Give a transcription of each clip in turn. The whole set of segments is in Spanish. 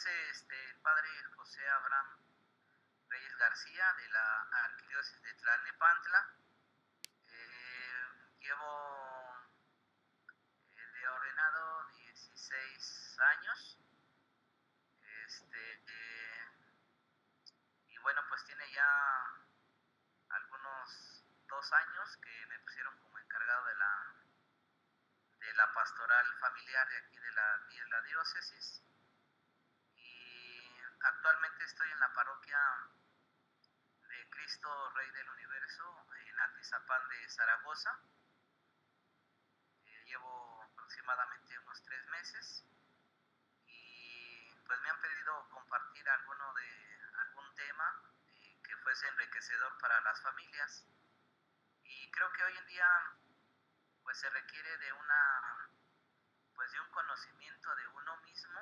el padre José Abraham Reyes García de la Arquidiócesis de Tlalnepantla. Llevo de ordenado 16 años. Este, eh, y bueno, pues tiene ya algunos 2 años que me pusieron como encargado de la pastoral familiar de aquí de la diócesis. Y actualmente estoy en la parroquia de Cristo Rey del Universo en Atizapán de Zaragoza. Llevo aproximadamente unos 3 meses y pues me han pedido compartir algún tema que fuese enriquecedor para las familias. Y creo que hoy en día pues se requiere de un conocimiento de uno mismo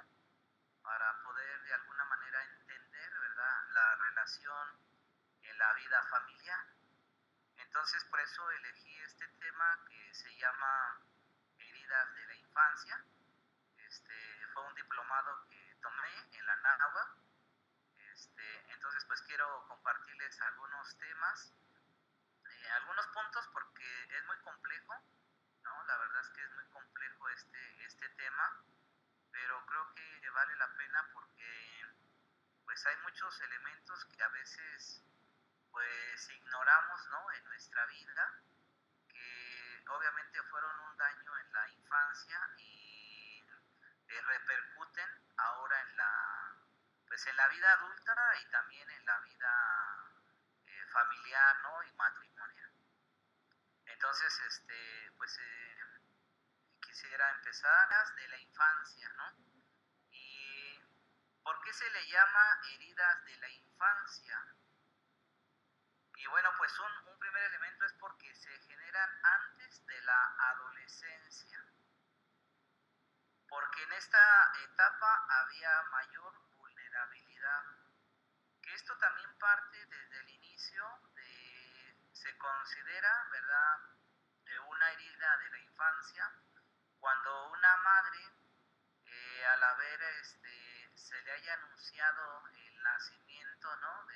para poder de alguna manera entender, ¿verdad?, la relación en la vida familiar. Entonces por eso elegí este tema que se llama Heridas de la Infancia. Fue un diplomado que tomé en la NAHUA. Entonces pues quiero compartirles algunos temas, algunos puntos, porque es muy complejo, ¿no? La verdad es que es muy complejo este tema, pero creo que vale la pena porque pues hay muchos elementos que a veces pues ignoramos, ¿no?, en nuestra vida, que obviamente fueron un daño en la infancia y repercuten ahora en la vida adulta y también en la vida familiar, ¿no?, y matrimonial. Entonces, quisiera empezar de la infancia, ¿no? ¿Y por qué se le llama heridas de la infancia? Y bueno, pues un primer elemento es porque se generan antes de la adolescencia, porque en esta etapa había mayor vulnerabilidad, que esto también parte desde el inicio se considera, ¿verdad?, una herida de la infancia, cuando una madre, al haber, se le haya anunciado el nacimiento, ¿no?,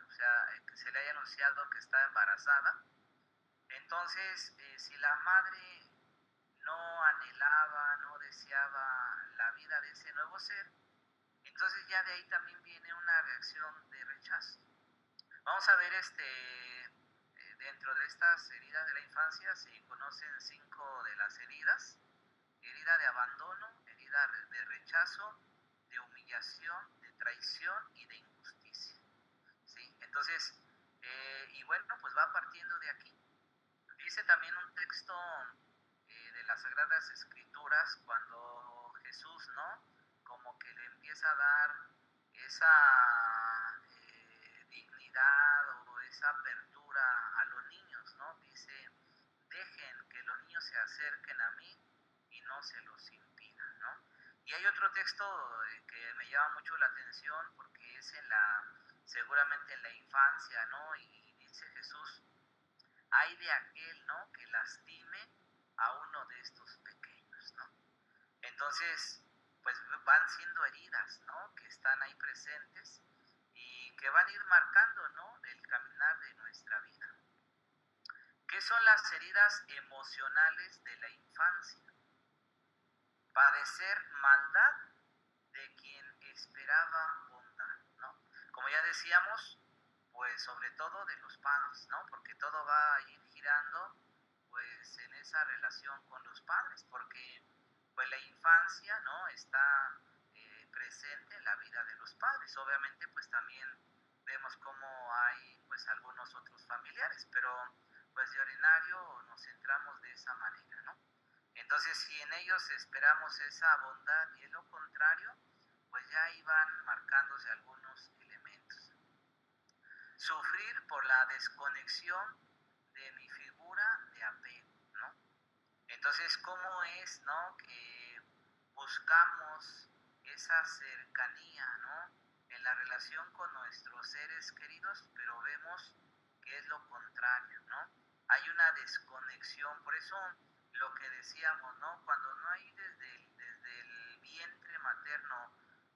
o sea, que se le haya anunciado que está embarazada. Entonces, si la madre no anhelaba, no deseaba la vida de ese nuevo ser, entonces ya de ahí también viene una reacción de rechazo. Vamos a ver, dentro de estas heridas de la infancia se conocen 5 de las heridas: herida de abandono, herida de rechazo, de humillación, de traición y de injusticia, ¿sí? Entonces, y bueno, pues va partiendo de aquí. Dice también un texto de las Sagradas Escrituras, cuando Jesús, ¿no?, como que le empieza a dar esa dignidad o esa apertura a los niños, ¿no? Dice: dejen que los niños se acerquen a mí y no se los impidan, ¿no? Y hay otro texto que me llama mucho la atención, porque es seguramente en la infancia, ¿no? Y dice Jesús: hay de aquel, ¿no?, que lastime a uno de estos pequeños, ¿no? Entonces, pues van siendo heridas, ¿no?, que están ahí presentes y que van a ir marcando, ¿no?, el caminar de nuestra vida. ¿Qué son las heridas emocionales de la infancia? Padecer maldad de quien esperaba bondad, ¿no? Como ya decíamos, pues sobre todo de los padres, ¿no? Porque todo va a ir girando pues en esa relación con los padres, porque pues la infancia, ¿no?, está presente en la vida de los padres. Obviamente pues también vemos cómo hay pues algunos otros familiares, pero pues de ordinario nos centramos de esa manera, ¿no? Entonces, si en ellos esperamos esa bondad y es lo contrario, pues ya ahí van marcándose algunos elementos. Sufrir por la desconexión de mi figura de apego, ¿no? Entonces, ¿cómo es, no?, que buscamos esa cercanía, ¿no?, en la relación con nuestros seres queridos, pero vemos que es lo contrario, ¿no? Hay una desconexión. Por eso lo que decíamos, ¿no?, cuando no hay desde el vientre materno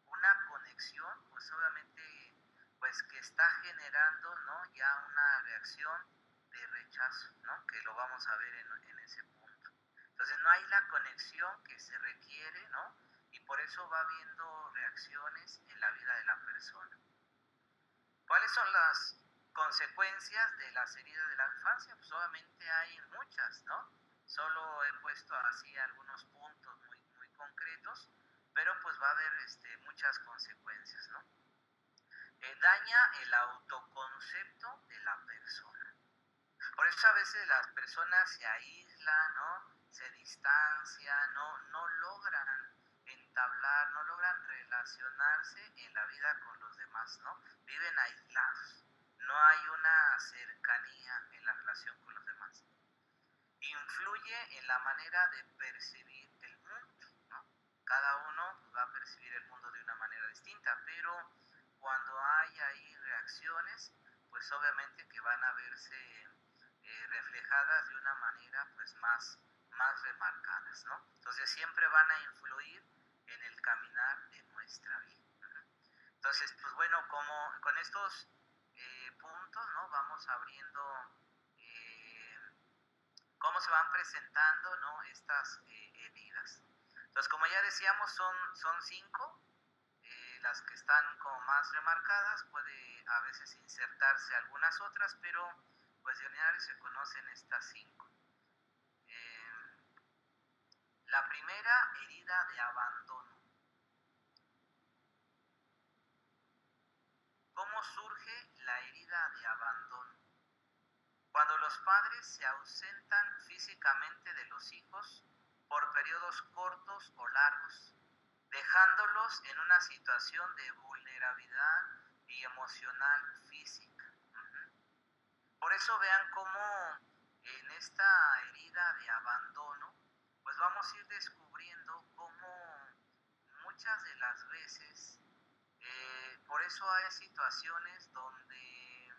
una conexión conexión, pues obviamente, pues que está generando, ¿no? Ya una reacción de rechazo, ¿no? Que lo vamos a ver en ese punto. Entonces no hay la conexión que se requiere, ¿no? Y por eso va habiendo reacciones en la vida de la persona. ¿Cuáles son las consecuencias de las heridas de la infancia? Pues obviamente hay muchas, ¿no? Solo he puesto así algunos puntos muy concretos, pero pues va a haber muchas consecuencias, ¿no? Daña el autoconcepto de la persona. Por eso a veces las personas se aíslan, ¿no? Se distancian, no logran entablar, no logran relacionarse en la vida con los demás, ¿no? Viven aislados, no hay una cercanía en la relación con los demás. Influye en la manera de percibir el mundo, ¿no? Cada uno pues, va a percibir el mundo de una manera distinta, pero cuando hay ahí reacciones, pues obviamente que van a verse reflejadas de una manera pues más remarcadas, ¿no? Entonces siempre van a influir en el caminar de nuestra vida. Entonces, pues bueno, como con estos puntos, ¿no? Vamos abriendo eh, cómo se van presentando, ¿no? Estas heridas. Entonces, como ya decíamos, son cinco las que están como más remarcadas, puede a veces insertarse algunas otras, pero pues de ordinario se conocen estas cinco. Eh, la primera, herida de abandono. ¿Cómo surge la herida de abandono? Cuando los padres se ausentan físicamente de los hijos por periodos cortos o largos, dejándolos en una situación de vulnerabilidad y emocional física. Por eso vean cómo en esta herida de abandono, pues vamos a ir descubriendo cómo muchas de las veces, por eso hay situaciones donde,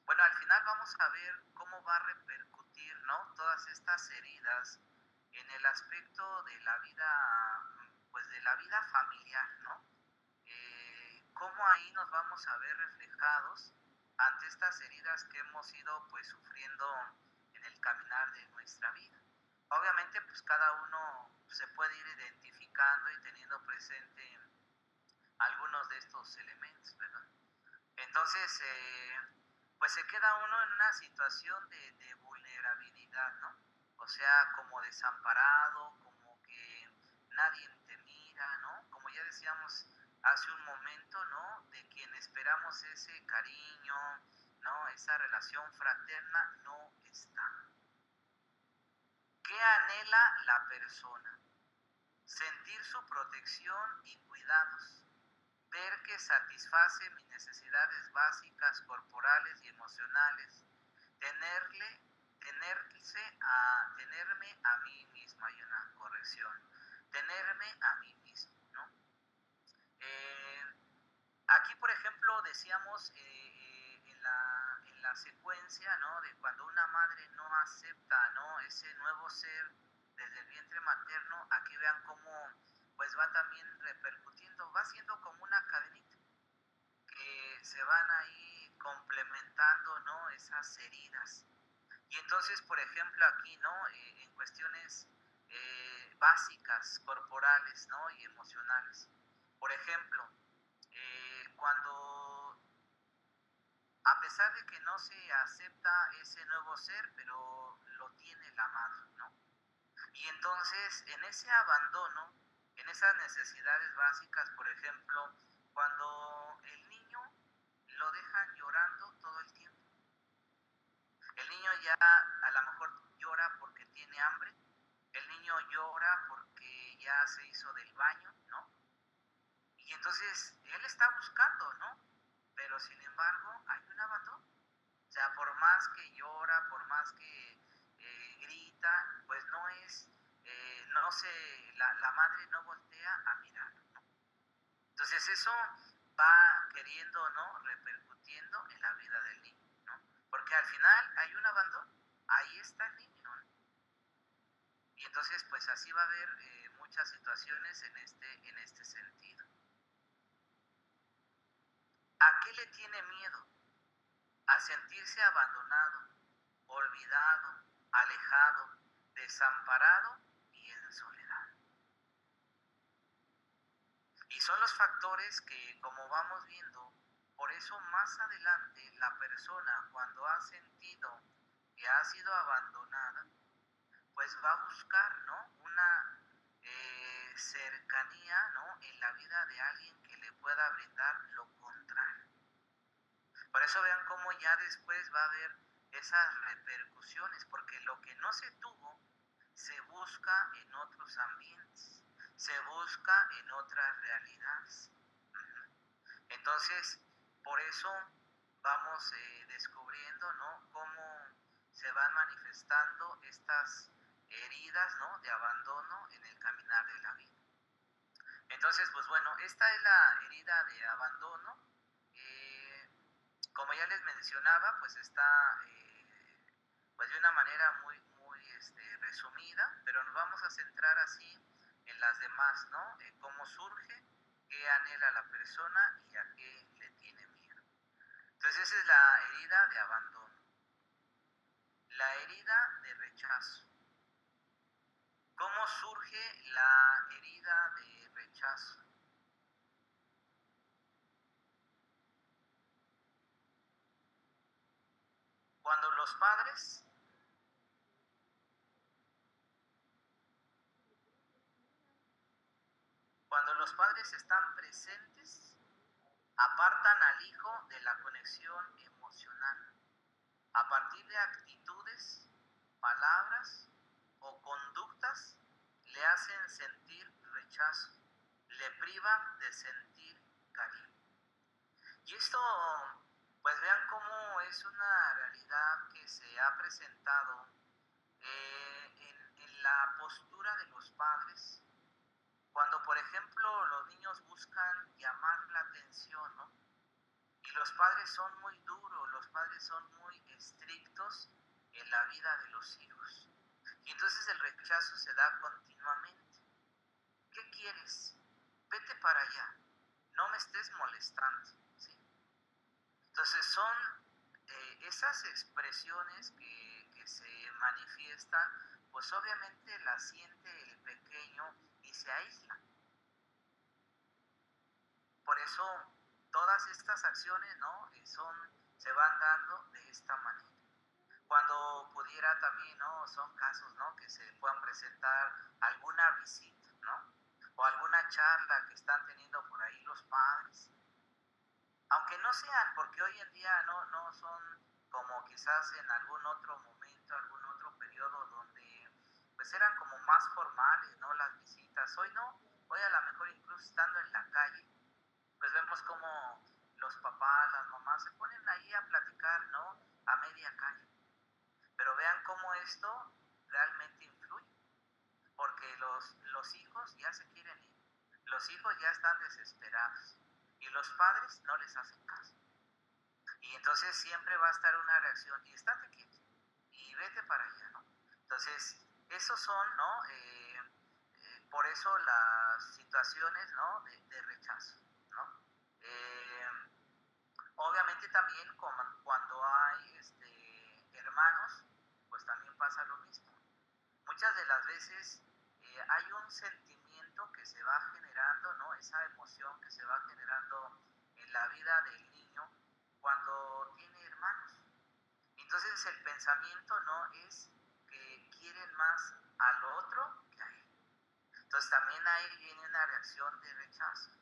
bueno, al final vamos a ver cómo va a repercutir, ¿no? Todas estas heridas en el aspecto de la vida, pues de la vida familiar, ¿no? Cómo ahí nos vamos a ver reflejados ante estas heridas que hemos ido pues sufriendo en el caminar de nuestra vida. Obviamente pues cada uno se puede ir identificando y teniendo presente algunos de estos elementos, ¿verdad? Entonces, pues se queda uno en una situación de vulnerabilidad, ¿no? O sea, como desamparado, como que nadie te mira, ¿no? Como ya decíamos hace un momento, ¿no? De quien esperamos ese cariño, ¿no? Esa relación fraterna no está. ¿Qué anhela la persona? Sentir su protección y cuidados, ver que satisface mis necesidades básicas, corporales y emocionales, tenerme a mí misma, hay una corrección, tenerme a mí mismo, ¿no? Eh, Aquí, por ejemplo, decíamos en la secuencia, ¿no? De cuando una madre no acepta, ¿no? Ese nuevo ser desde el vientre materno, aquí vean cómo pues va también repercutiendo, va siendo como una cadenita que se van ahí complementando, ¿no? Esas heridas. Y entonces, por ejemplo, aquí, ¿no? En cuestiones básicas, corporales, ¿no? Y emocionales. Por ejemplo, cuando, a pesar de que no se acepta ese nuevo ser, pero lo tiene la madre, ¿no? Y entonces, en ese abandono, en esas necesidades básicas, por ejemplo, cuando el niño lo dejan llorando todo el tiempo, el niño ya a lo mejor llora porque tiene hambre, el niño llora porque ya se hizo del baño, ¿no? Y entonces él está buscando, ¿no? Pero sin embargo hay un abandono. O sea, por más que llora, por más que grita, pues no es, no se, la madre no voltea a mirar, ¿no? Entonces eso va queriendo, ¿no? Repercutiendo en la vida del niño, ¿no? Porque al final hay un abandono, ahí está el niño, ¿no? Y entonces pues así va a haber muchas situaciones en este sentido. ¿A qué le tiene miedo? A sentirse abandonado, olvidado, alejado, desamparado y en soledad. Y son los factores que, como vamos viendo, por eso más adelante la persona cuando ha sentido que ha sido abandonada, pues va a buscar, ¿no? Una cercanía, ¿no? En la vida de alguien que le pueda brindar lo contrario. Por eso vean cómo ya después va a haber esas repercusiones, porque lo que no se tuvo se busca en otros ambientes, se busca en otras realidades. Entonces, por eso vamos descubriendo, ¿no? Cómo se van manifestando estas heridas, ¿no? De abandono en el caminar de la vida. Entonces, pues bueno, esta es la herida de abandono. Eh, Como ya les mencionaba, pues está pues de una manera muy resumida, pero nos vamos a centrar así en las demás, ¿no? Cómo surge, qué anhela la persona y a qué le tiene miedo. Entonces esa es la herida de abandono. La herida de rechazo. ¿Cómo surge la herida de rechazo? Cuando los padres, cuando los padres están presentes, apartan al hijo de la conexión emocional a partir de actitudes, palabras o conductas le hacen sentir rechazo, le privan de sentir cariño. Y esto, pues vean cómo es una realidad que se ha presentado en la postura de los padres, cuando por ejemplo los niños buscan llamar la atención, ¿no? Y los padres son muy duros, los padres son muy estrictos en la vida de los hijos. Y entonces el rechazo se da continuamente. ¿Qué quieres? Vete para allá, no me estés molestando, ¿sí? Entonces son esas expresiones que se manifiestan, pues obviamente las siente el pequeño y se aísla. Por eso todas estas acciones, ¿no? Se van dando de esta manera. Cuando pudiera también, ¿no? Son casos, ¿no? Que se puedan presentar alguna visita, ¿no? O alguna charla que están teniendo por ahí los padres. Aunque no sean, porque hoy en día no son como quizás en algún otro momento, algún otro periodo donde pues eran como más formales, ¿no? Las visitas. Hoy no, hoy a lo mejor incluso estando en la calle, pues vemos como los papás, las mamás se ponen ahí a platicar, ¿no? A media calle. Pero vean cómo esto realmente influye, porque los hijos ya se quieren ir, los hijos ya están desesperados y los padres no les hacen caso. Y entonces siempre va a estar una reacción, y estate quieto, y vete para allá, ¿no? Entonces, esos son, ¿no? Por eso las situaciones, ¿no? De rechazo, ¿no? Eh, Obviamente también cuando hay hermanos, pues también pasa lo mismo. Muchas de las veces hay un sentimiento que se va generando, ¿no? Esa emoción que se va generando en la vida del niño cuando tiene hermanos. Entonces el pensamiento no es que quieren más al otro que a él. Entonces también ahí viene una reacción de rechazo.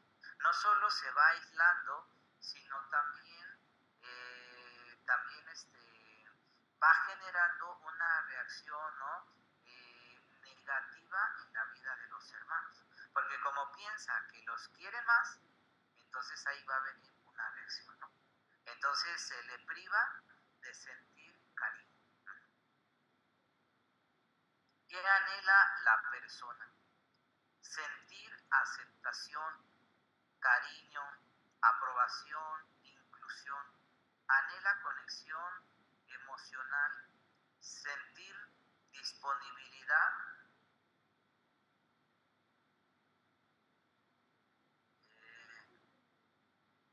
No solo se va aislando, sino también va generando una reacción, ¿no? Negativa en la vida de los hermanos. Porque como piensa que los quiere más, entonces ahí va a venir una reacción, ¿no? Entonces se le priva de sentir cariño. ¿Qué anhela la persona? Sentir aceptación, cariño, aprobación, inclusión. Anhela conexión emocional, sentir disponibilidad,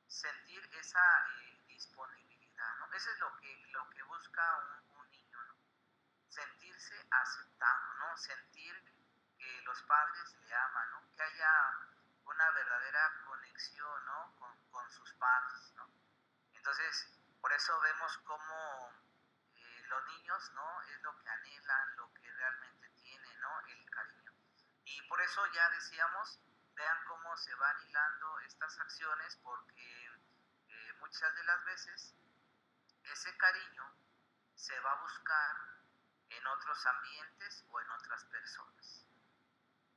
sentir esa disponibilidad, ¿no? Eso es lo que busca un niño, ¿no? Sentirse aceptado, ¿no? Sentir que los padres le aman, ¿no? Que haya una verdadera conexión, ¿no? Con sus padres, ¿no? Entonces, por eso vemos cómo los niños, ¿no? Es lo que anhelan, lo que realmente tienen, ¿no? El cariño. Y por eso ya decíamos, vean cómo se van hilando estas acciones, porque muchas de las veces ese cariño se va a buscar en otros ambientes o en otras personas.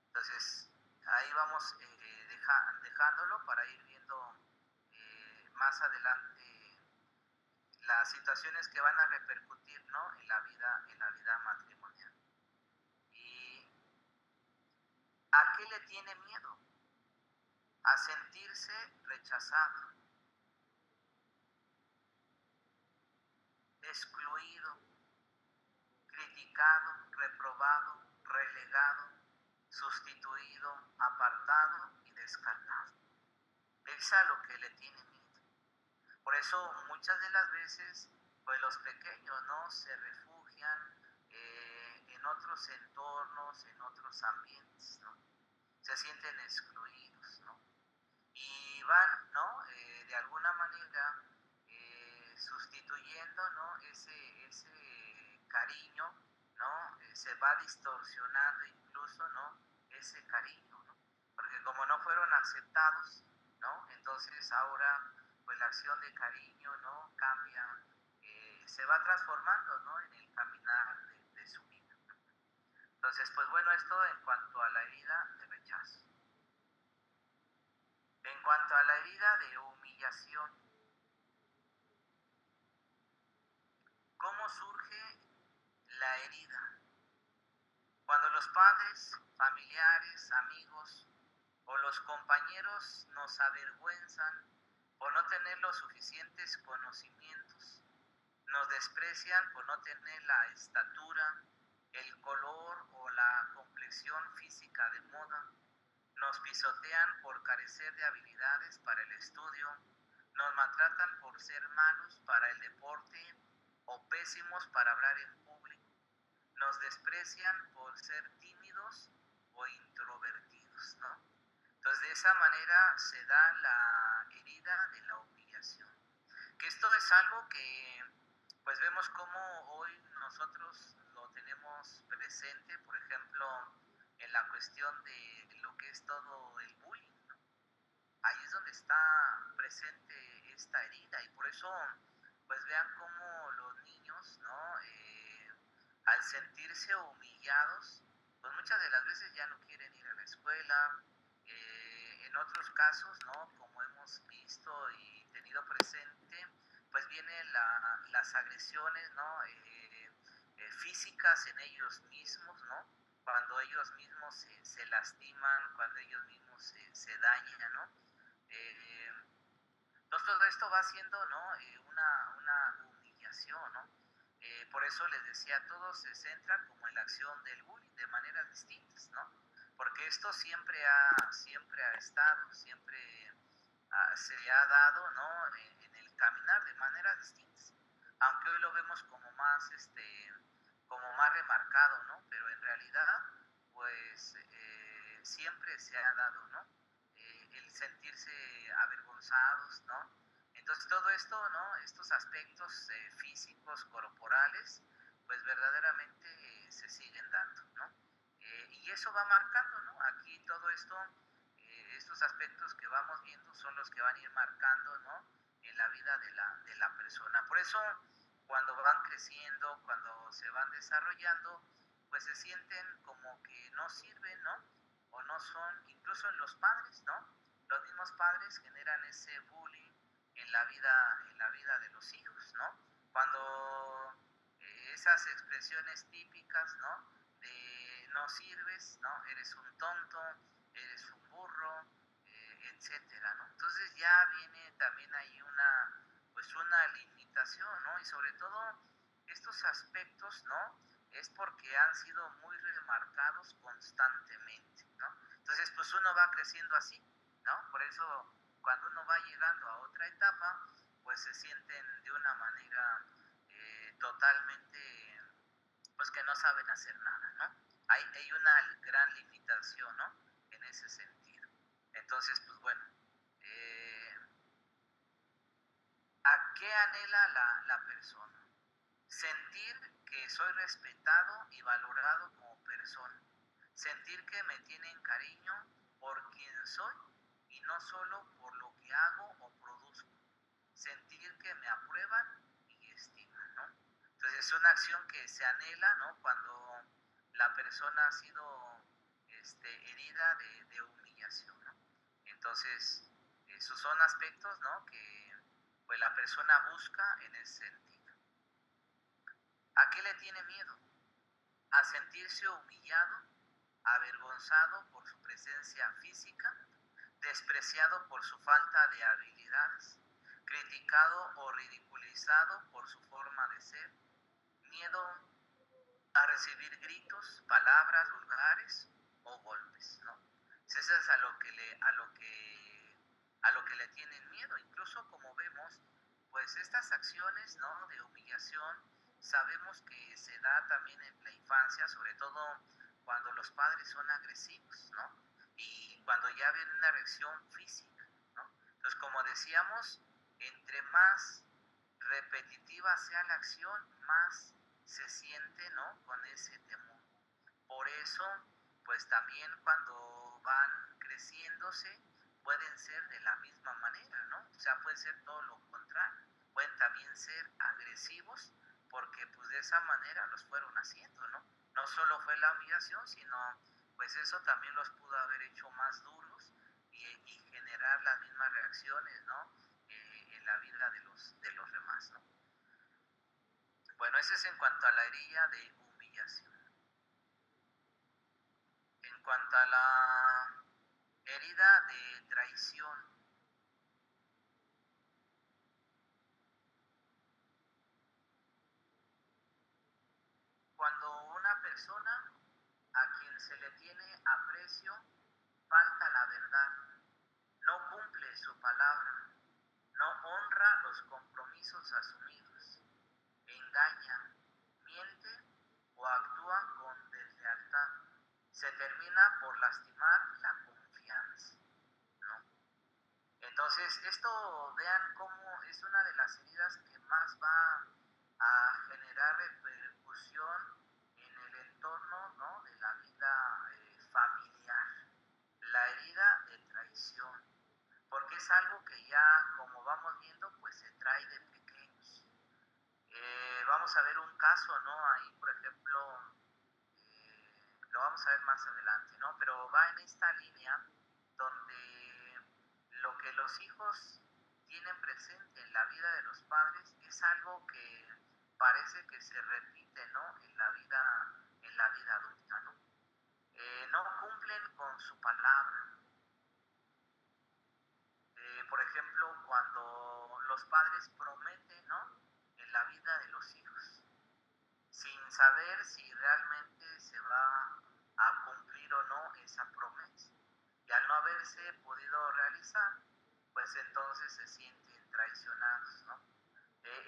Entonces, ahí vamos dejándolo para ir viendo más adelante las situaciones que van a repercutir, ¿no? En la vida matrimonial. ¿Y a qué le tiene miedo? A sentirse rechazado, excluido, criticado, reprobado, relegado, sustituido, apartado y descartado. Es a lo que le tiene miedo. Por eso muchas de las veces, pues los pequeños, ¿no? Se refugian en otros entornos, en otros ambientes, ¿no? Se sienten excluidos, ¿no? Y van, ¿no? De alguna manera sustituyendo, ¿no? Ese cariño, ¿no? Se va distorsionando incluso, ¿no? Ese cariño, ¿no? Porque como no fueron aceptados, ¿no? Entonces ahora, pues la acción de cariño, ¿no? Cambia, se va transformando, ¿no? En el caminar de su vida. Entonces, pues bueno, esto en cuanto a la herida de rechazo. En cuanto a la herida de humillación, ¿cómo surge la herida? Cuando los padres, familiares, amigos o los compañeros nos avergüenzan por no tener los suficientes conocimientos, nos desprecian por no tener la estatura, el color o la complexión física de moda, nos pisotean por carecer de habilidades para el estudio, nos maltratan por ser malos para el deporte o pésimos para hablar en público, nos desprecian por ser tímidos o introvertidos, ¿no? Entonces de esa manera se da la herida de la humillación. Que esto es algo que pues vemos cómo hoy nosotros lo tenemos presente, por ejemplo, en la cuestión de lo que es todo el bullying, ¿no? Ahí es donde está presente esta herida y por eso pues vean cómo los niños, ¿no? Al sentirse humillados, pues muchas de las veces ya no quieren ir a la escuela, en otros casos, ¿no? Como hemos visto y tenido presente, pues vienen las agresiones, ¿no? Físicas en ellos mismos, ¿no? Cuando ellos mismos se lastiman, cuando ellos mismos se dañan, ¿no? Eh, entonces todo esto va siendo, ¿no? Una humillación, ¿no? Por eso les decía, todos se centran como en la acción del bullying de maneras distintas, ¿no? Porque esto siempre ha estado, siempre se ha dado, ¿no? En el caminar de maneras distintas. Aunque hoy lo vemos como más remarcado, ¿no? Pero en realidad, pues siempre se ha dado, ¿no? El sentirse avergonzados, ¿no? Entonces todo esto, ¿no? Estos aspectos físicos, corporales, pues verdaderamente se siguen dando, ¿no? Y eso va marcando, ¿no? Aquí todo esto, estos aspectos que vamos viendo son los que van a ir marcando, ¿no? En la vida de la persona. Por eso, cuando van creciendo, cuando se van desarrollando, pues se sienten como que no sirven, ¿no? O no son, incluso en los padres, ¿no? Los mismos padres generan ese bullying en la vida de los hijos, ¿no? Cuando esas expresiones típicas, ¿no? De no sirves, ¿no? Eres un tonto, eres un burro, etcétera, ¿no? Entonces ya viene también ahí pues una limitación, ¿no? Y sobre todo estos aspectos, ¿no? Es porque han sido muy remarcados constantemente, ¿no? Entonces, pues uno va creciendo así, ¿no? Por eso cuando uno va llegando a otra etapa, pues se sienten de una manera totalmente, pues que no saben hacer nada, ¿no? Hay una gran limitación, ¿no? En ese sentido. Entonces, pues bueno, eh, ¿a qué anhela la persona? Sentir que soy respetado y valorado como persona. Sentir que me tienen cariño por quien soy y no solo por lo que hago o produzco. Sentir que me aprueban y estiman, ¿no? Entonces es una acción que se anhela, ¿no? Cuando la persona ha sido herida de humillación, ¿no? Entonces, esos son aspectos, ¿no? Que pues la persona busca en ese sentido. ¿A qué le tiene miedo? A sentirse humillado, avergonzado por su presencia física, despreciado por su falta de habilidades, criticado o ridiculizado por su forma de ser, miedo a recibir gritos, palabras vulgares o golpes, ¿no? Eso es a lo que le tienen miedo. Incluso como vemos, pues estas acciones, ¿no? De humillación, sabemos que se da también en la infancia, sobre todo cuando los padres son agresivos, ¿no? Y cuando ya viene una reacción física, ¿no? Entonces, como decíamos, entre más repetitiva sea la acción, más se siente, ¿no? Con ese temor. Por eso, pues también cuando van creciéndose, pueden ser de la misma manera, ¿no? O sea, puede ser todo lo contrario. Pueden también ser agresivos porque pues de esa manera los fueron haciendo, ¿no? No solo fue la humillación, sino pues eso también los pudo haber hecho más duros y generar las mismas reacciones, ¿no? En la vida de los demás, ¿no? Bueno, ese es en cuanto a la herida de humillación. En cuanto a la herida de traición, cuando una persona a quien se le tiene aprecio falta la verdad, no cumple su palabra, no honra los compromisos asumidos, engaña, miente o actúa con deslealtad, se termina por lastimar la confianza, ¿no? Entonces, esto vean cómo es una de las heridas que más va a generar repercusión en el entorno, ¿no? De la vida familiar, la herida de traición, porque es algo que ya, como vamos viendo, pues se trae de pequeños. Vamos a ver un caso, ¿no? Ahí, por ejemplo, lo vamos a ver más adelante, ¿no? Pero va en esta línea donde lo que los hijos tienen presente en la vida de los padres es algo que parece que se repite, ¿no? En la vida adulta, ¿no? No cumplen con su palabra. Por ejemplo, cuando los padres prometen, ¿no? En la vida de los hijos, sin saber si realmente se va a cumplir o no esa promesa. Y al no haberse podido realizar, pues entonces se sienten traicionados, ¿no?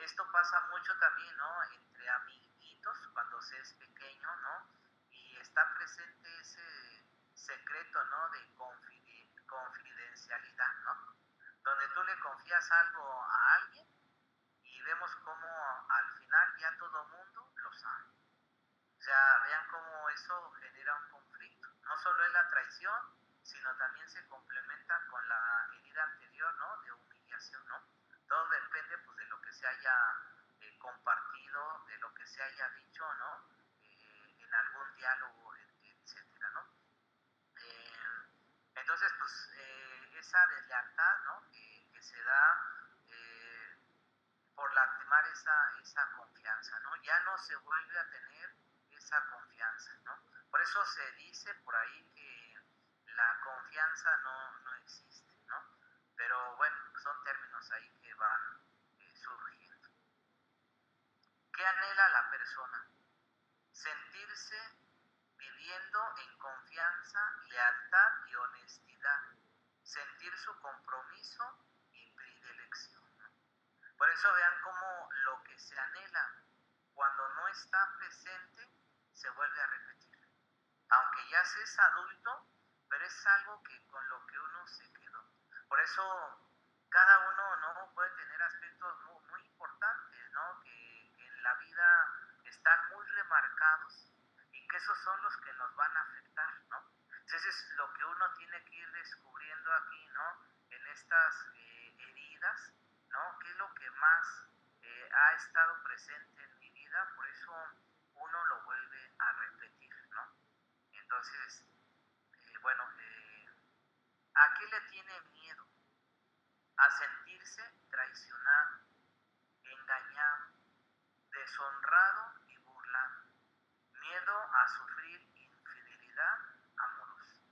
Esto pasa mucho también, ¿no? Entre amiguitos, cuando se es pequeño, ¿no? Y está presente ese secreto, ¿no? De confidencialidad, ¿no? Donde tú le confías algo a alguien y vemos cómo al final ya todo mundo lo sabe. O sea, vean cómo eso genera un conflicto. No solo es la traición, sino también se complementa con la herida anterior, ¿no? De humillación, ¿no? Todo depende, pues, de lo que se haya compartido, de lo que se haya dicho, ¿no? En algún diálogo, etcétera, ¿no? Eh, entonces, pues, esa deslealtad, ¿no? Que se da por lastimar esa confianza, ¿no? Ya no se vuelve a tener esa confianza, ¿no? Por eso se dice por ahí que la confianza no existe, ¿no? Pero bueno, son términos ahí que van surgiendo. ¿Qué anhela la persona? Sentirse viviendo en confianza, lealtad y honestidad. Sentir su su compromiso y predilección. Por eso vean cómo lo que se anhela cuando no está presente se vuelve a repetir. Aunque ya se es adulto, pero es algo que con lo que uno se quedó. Por eso cada uno no puede tener aspectos muy importantes, ¿no? Que en la vida están muy remarcados y que esos son los que nos van a afectar, ¿no? Entonces es lo que uno tiene que ir descubriendo aquí, ¿no? En estas heridas, ¿no? ¿Qué es lo que más ha estado presente en mi vida? Por eso uno lo vuelve a repetir, ¿no? Entonces, bueno, ¿a qué le tiene miedo? A sentirse traicionado, engañado, deshonrado y burlado. Miedo a sufrir infidelidad amorosa.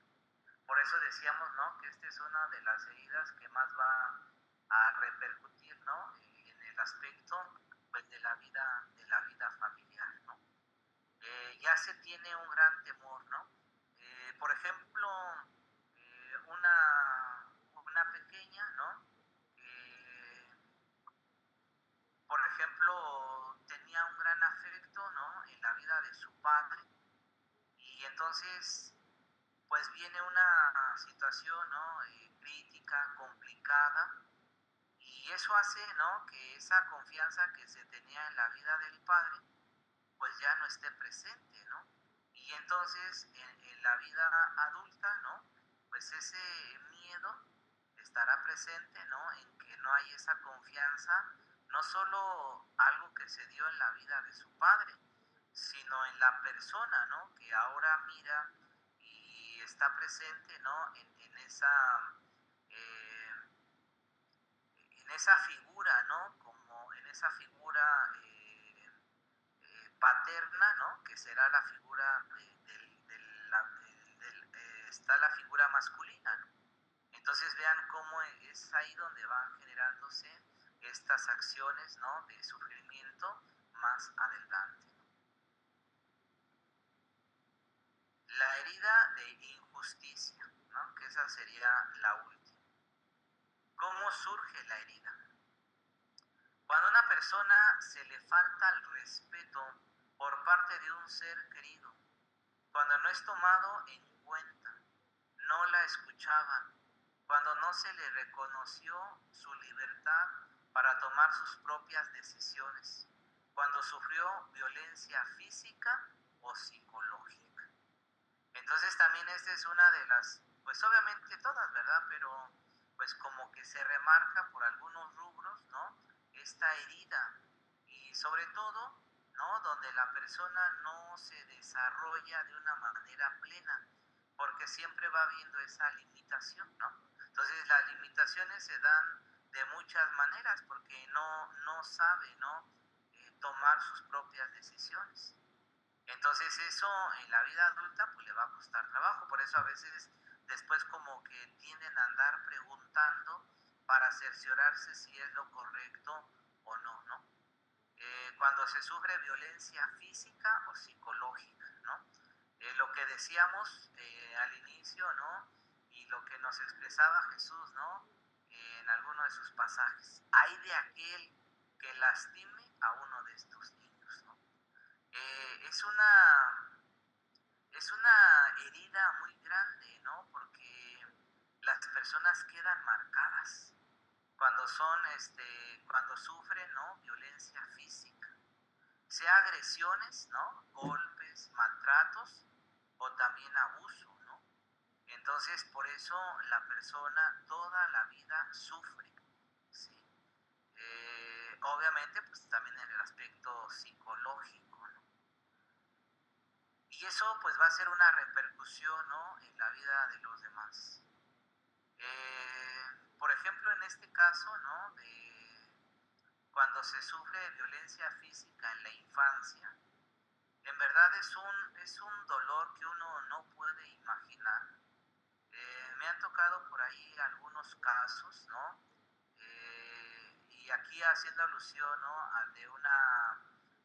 Por eso decíamos, ¿no? Que esta es una de las heridas que más va a repercutir, ¿no? En el aspecto, pues, de la vida familiar, ¿no? Ya se tiene un gran temor, ¿no? Por ejemplo, una pequeña, ¿no? Eh, por ejemplo, tenía un gran afecto, ¿no? En la vida de su padre y entonces, pues viene una situación, ¿no? Crítica, complicada y eso hace, ¿no? Que esa confianza que se tenía en la vida del padre, pues ya no esté presente, ¿no? Y entonces en la vida adulta, ¿no? Pues ese miedo estará presente, ¿no? En que no hay esa confianza, no solo algo que se dio en la vida de su padre, sino en la persona, ¿no? Que ahora mira y está presente, ¿no? Eh, en esa figura, ¿no? Como en esa figura paterna, ¿no? Que será la figura está la figura masculina, ¿no? Entonces vean cómo es ahí donde van generándose estas acciones, ¿no? De sufrimiento más adelante. La herida de injusticia, ¿no? Que esa sería la última. ¿Cómo surge la herida? Cuando a una persona se le falta el respeto por parte de un ser querido, cuando no es tomado en cuenta, no la escuchaban, cuando no se le reconoció su libertad para tomar sus propias decisiones, cuando sufrió violencia física o psicológica. Entonces también esta es una de las, pues obviamente todas, ¿verdad? Pero pues como que se remarca por algunos rubros, ¿no? Esta herida y sobre todo, ¿no? Donde la persona no se desarrolla de una manera plena, porque siempre va habiendo esa limitación, ¿no? Entonces las limitaciones se dan de muchas maneras porque no sabe, ¿no? Tomar sus propias decisiones. Entonces eso en la vida adulta pues le va a costar trabajo, por eso a veces después como que tienden a andar preguntando para cerciorarse si es lo correcto o no, ¿no? Cuando se sufre violencia física o psicológica, ¿no? Lo que decíamos al inicio, ¿no? Y lo que nos expresaba Jesús, ¿no? En alguno de sus pasajes. Hay de aquel que lastime a uno de estos niños, ¿no? Eh, es una es una herida muy grande, ¿no? Porque las personas quedan marcadas cuando son, cuando sufren, ¿no? Violencia física, sea agresiones, ¿no? Golpes, maltratos o también abuso, ¿no? Entonces, por eso la persona toda la vida sufre, ¿sí? Obviamente, pues también en el aspecto psicológico, ¿no? Y eso pues va a ser una repercusión, ¿no? En la vida de los demás. Por ejemplo, en este caso, ¿no? De cuando se sufre violencia física en la infancia, en verdad es un dolor que uno no puede imaginar. Me han tocado por ahí algunos casos, ¿no? Y aquí haciendo alusión, ¿no? A de una,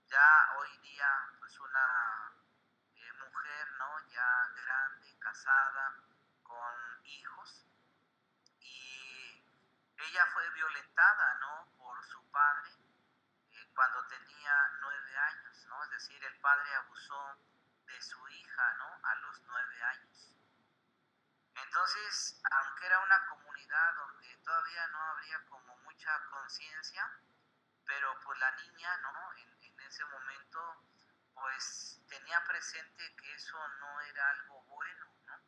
ya hoy día, pues una mujer, ¿no? Ya grande, casada, con hijos, y ella fue violentada, ¿no? Por su padre cuando tenía 9 años, ¿no? Es decir, el padre abusó de su hija, ¿no? A los 9 años. Entonces, aunque era una comunidad donde todavía no habría como mucha conciencia, pero pues la niña, ¿no? En ese momento, pues tenía presente que eso no era algo bueno, ¿no?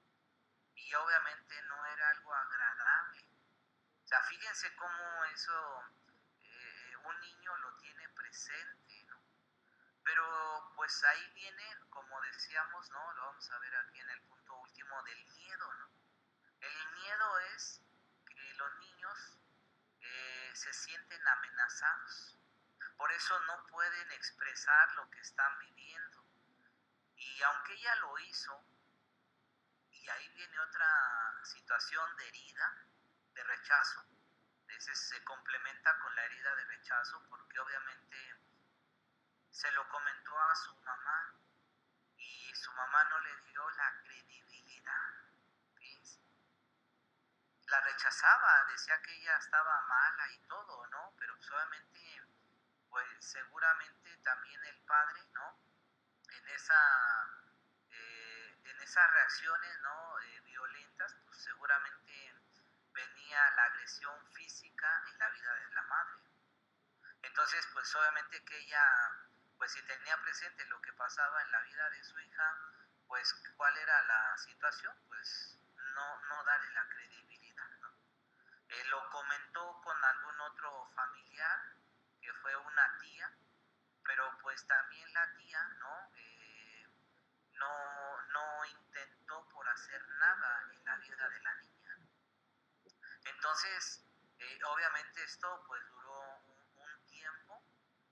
Y obviamente no era algo agradable. O sea, fíjense cómo eso un niño lo tiene presente, ¿no? Pero pues ahí viene, como decíamos, ¿no? Lo vamos a ver aquí en el punto último del miedo, ¿no? El miedo es que los niños se sienten amenazados. Por eso no pueden expresar lo que están viviendo. Y aunque ella lo hizo, y ahí viene otra situación de herida, de rechazo, ese se complementa con la herida de rechazo porque obviamente se lo comentó a su mamá y su mamá no le dio la credibilidad. ¿Ves? La rechazaba, decía que ella estaba mala y todo, ¿no? Pero pues obviamente, pues seguramente también el padre, ¿no? En en esas reacciones, ¿no? Violentas, pues seguramente venía la agresión física en la vida de la madre. Entonces, pues obviamente que ella, pues si tenía presente lo que pasaba en la vida de su hija, pues cuál era la situación, pues no darle la credibilidad, ¿no? Lo comentó con algún otro familiar, que fue una tía, pero pues también la tía, ¿no? No intentó por hacer nada en la vida de la niña. Entonces, obviamente esto pues duró un tiempo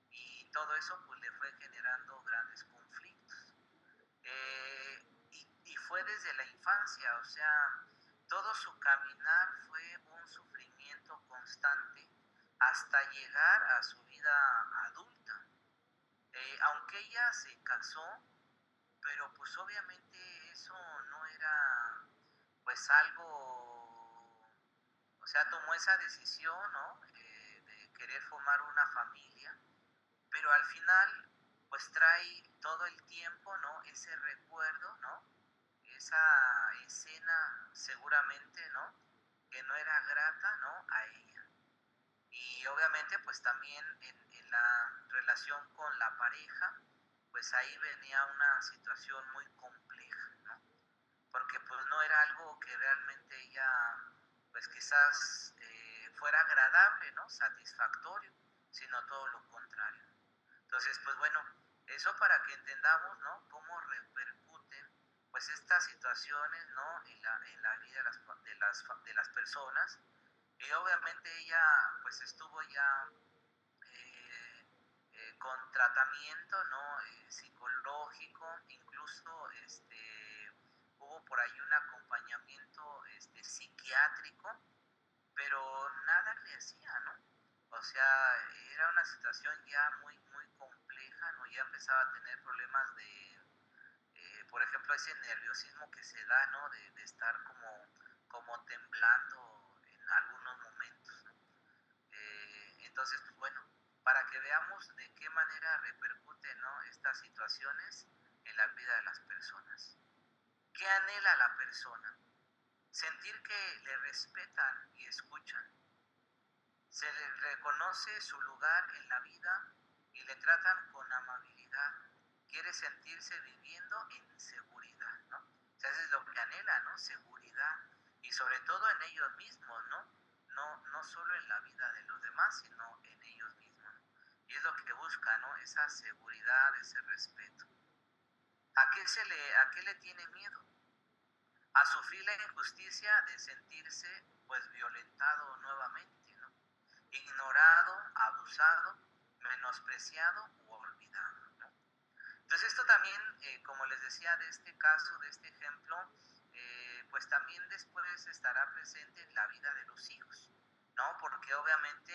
y todo eso pues le fue generando grandes conflictos. Y fue desde la infancia, o sea, todo su caminar fue un sufrimiento constante hasta llegar a su vida adulta. Aunque ella se casó, pero pues obviamente eso no era pues algo, o sea, tomó esa decisión, ¿no? De querer formar una familia, pero al final pues trae todo el tiempo, ¿no? Ese recuerdo, ¿no? Esa escena seguramente, ¿no? Que no era grata, ¿no? A ella. Y obviamente pues también en la relación con la pareja, pues ahí venía una situación muy compleja, ¿no? Porque pues no era algo que realmente ella, pues quizás fuera agradable, ¿no? Satisfactorio, sino todo lo contrario. Entonces, pues bueno, eso para que entendamos, ¿no? Cómo repercuten, pues estas situaciones, ¿no? En la vida de las personas. Y obviamente ella, pues estuvo ya eh, con tratamiento, ¿no? Psicológico, incluso hubo por ahí un acompañamiento psiquiátrico, pero nada le hacía, ¿no? O sea, era una situación ya muy compleja, ¿no? Ya empezaba a tener problemas de, por ejemplo, ese nerviosismo que se da, ¿no? De estar como temblando en algunos momentos, ¿no? Entonces, pues bueno, para que veamos de qué manera repercuten, ¿no? Estas situaciones en la vida de las personas. ¿Qué anhela la persona? Sentir que le respetan y escuchan. Se le reconoce su lugar en la vida y le tratan con amabilidad. Quiere sentirse viviendo en seguridad, ¿no? O sea, eso es lo que anhela, ¿no? Seguridad. Y sobre todo en ellos mismos, ¿no? No solo en la vida de los demás, sino en ellos mismos. Y es lo que busca, ¿no? Esa seguridad, ese respeto. ¿A qué le tiene miedo? A sufrir la injusticia de sentirse pues violentado nuevamente, ¿no? Ignorado, abusado, menospreciado u olvidado, ¿no? Entonces esto también, como les decía de este caso, de este ejemplo, pues también después estará presente en la vida de los hijos, ¿no? Porque obviamente,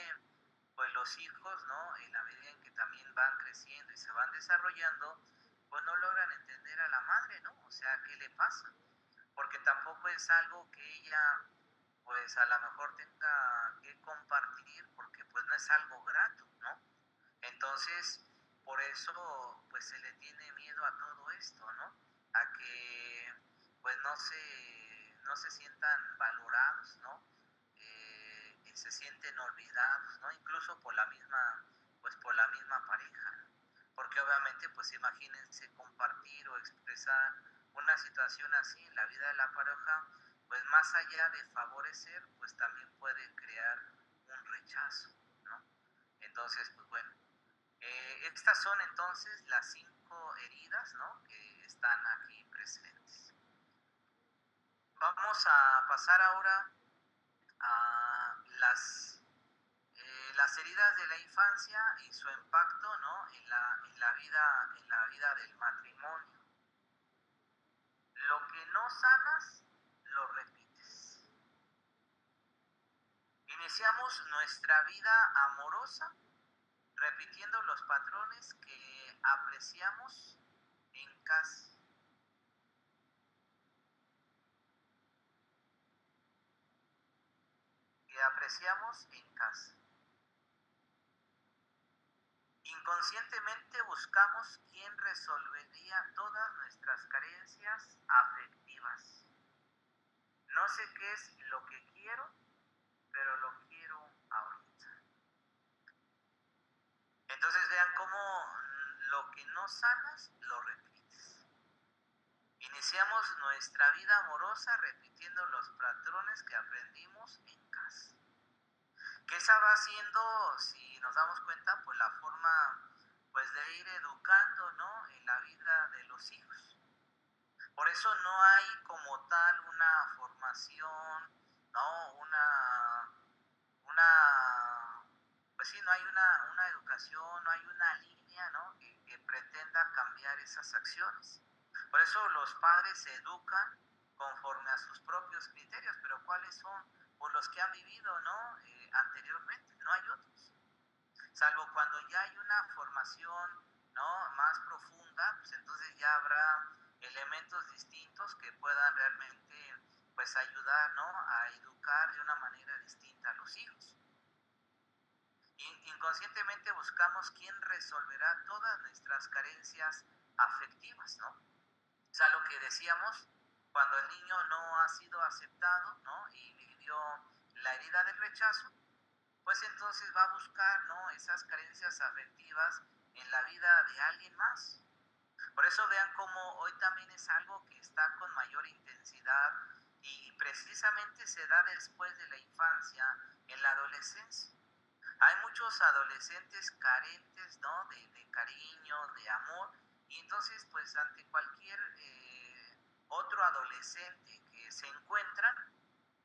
pues los hijos, ¿no? En la medida en que también van creciendo y se van desarrollando, pues no logran entender a la madre, ¿no? O sea, ¿qué le pasa? Porque tampoco es algo que ella pues a lo mejor tenga que compartir porque pues no es algo grato, ¿no? Entonces, por eso pues se le tiene miedo a todo esto, ¿no? A que pues no se sientan valorados, ¿no? Y se sienten olvidados, ¿no? Incluso por la misma pareja, ¿no? Porque obviamente pues imagínense compartir o expresar una situación así en la vida de la pareja, pues más allá de favorecer, pues también puede crear un rechazo, ¿no? Entonces, pues bueno, estas son entonces las 5 heridas, ¿no?, que están aquí presentes. Vamos a pasar ahora a las heridas de la infancia y su impacto, ¿no?, en la vida del matrimonio. Lo que no sanas, lo repites. Iniciamos nuestra vida amorosa repitiendo los patrones en casa, que apreciamos en casa. Inconscientemente buscamos quién resolvería todas nuestras carencias afectivas. No sé qué es lo que quiero, pero lo quiero ahorita. Entonces vean cómo lo que no sanas, lo repites. Iniciamos nuestra vida amorosa repitiendo los patrones que aprendimos en casa. ¿Qué estaba haciendo, si nos damos cuenta, pues la forma pues de ir educando, ¿no?, en la vida de los hijos? Por eso no hay como tal una formación, ¿no? Una, pues sí, no hay una educación, no hay una línea, ¿no?, que pretenda cambiar esas acciones. Por eso los padres se educan conforme a sus propios criterios, pero ¿cuáles son? Por los que han vivido, ¿no?, anteriormente, no hay otros. Salvo cuando ya hay una formación, ¿no?, más profunda, pues entonces ya habrá elementos distintos que puedan realmente pues ayudar, ¿no?, a educar de una manera distinta a los hijos. Inconscientemente buscamos quién resolverá todas nuestras carencias afectivas, ¿no? O sea, lo que decíamos, cuando el niño no ha sido aceptado, ¿no?, y vivió la herida del rechazo, pues entonces va a buscar, ¿no?, esas carencias afectivas en la vida de alguien más. Por eso vean cómo hoy también es algo que está con mayor intensidad y precisamente se da después de la infancia, en la adolescencia. Hay muchos adolescentes carentes, ¿no?, de cariño, de amor, y entonces pues ante cualquier otro adolescente que se encuentran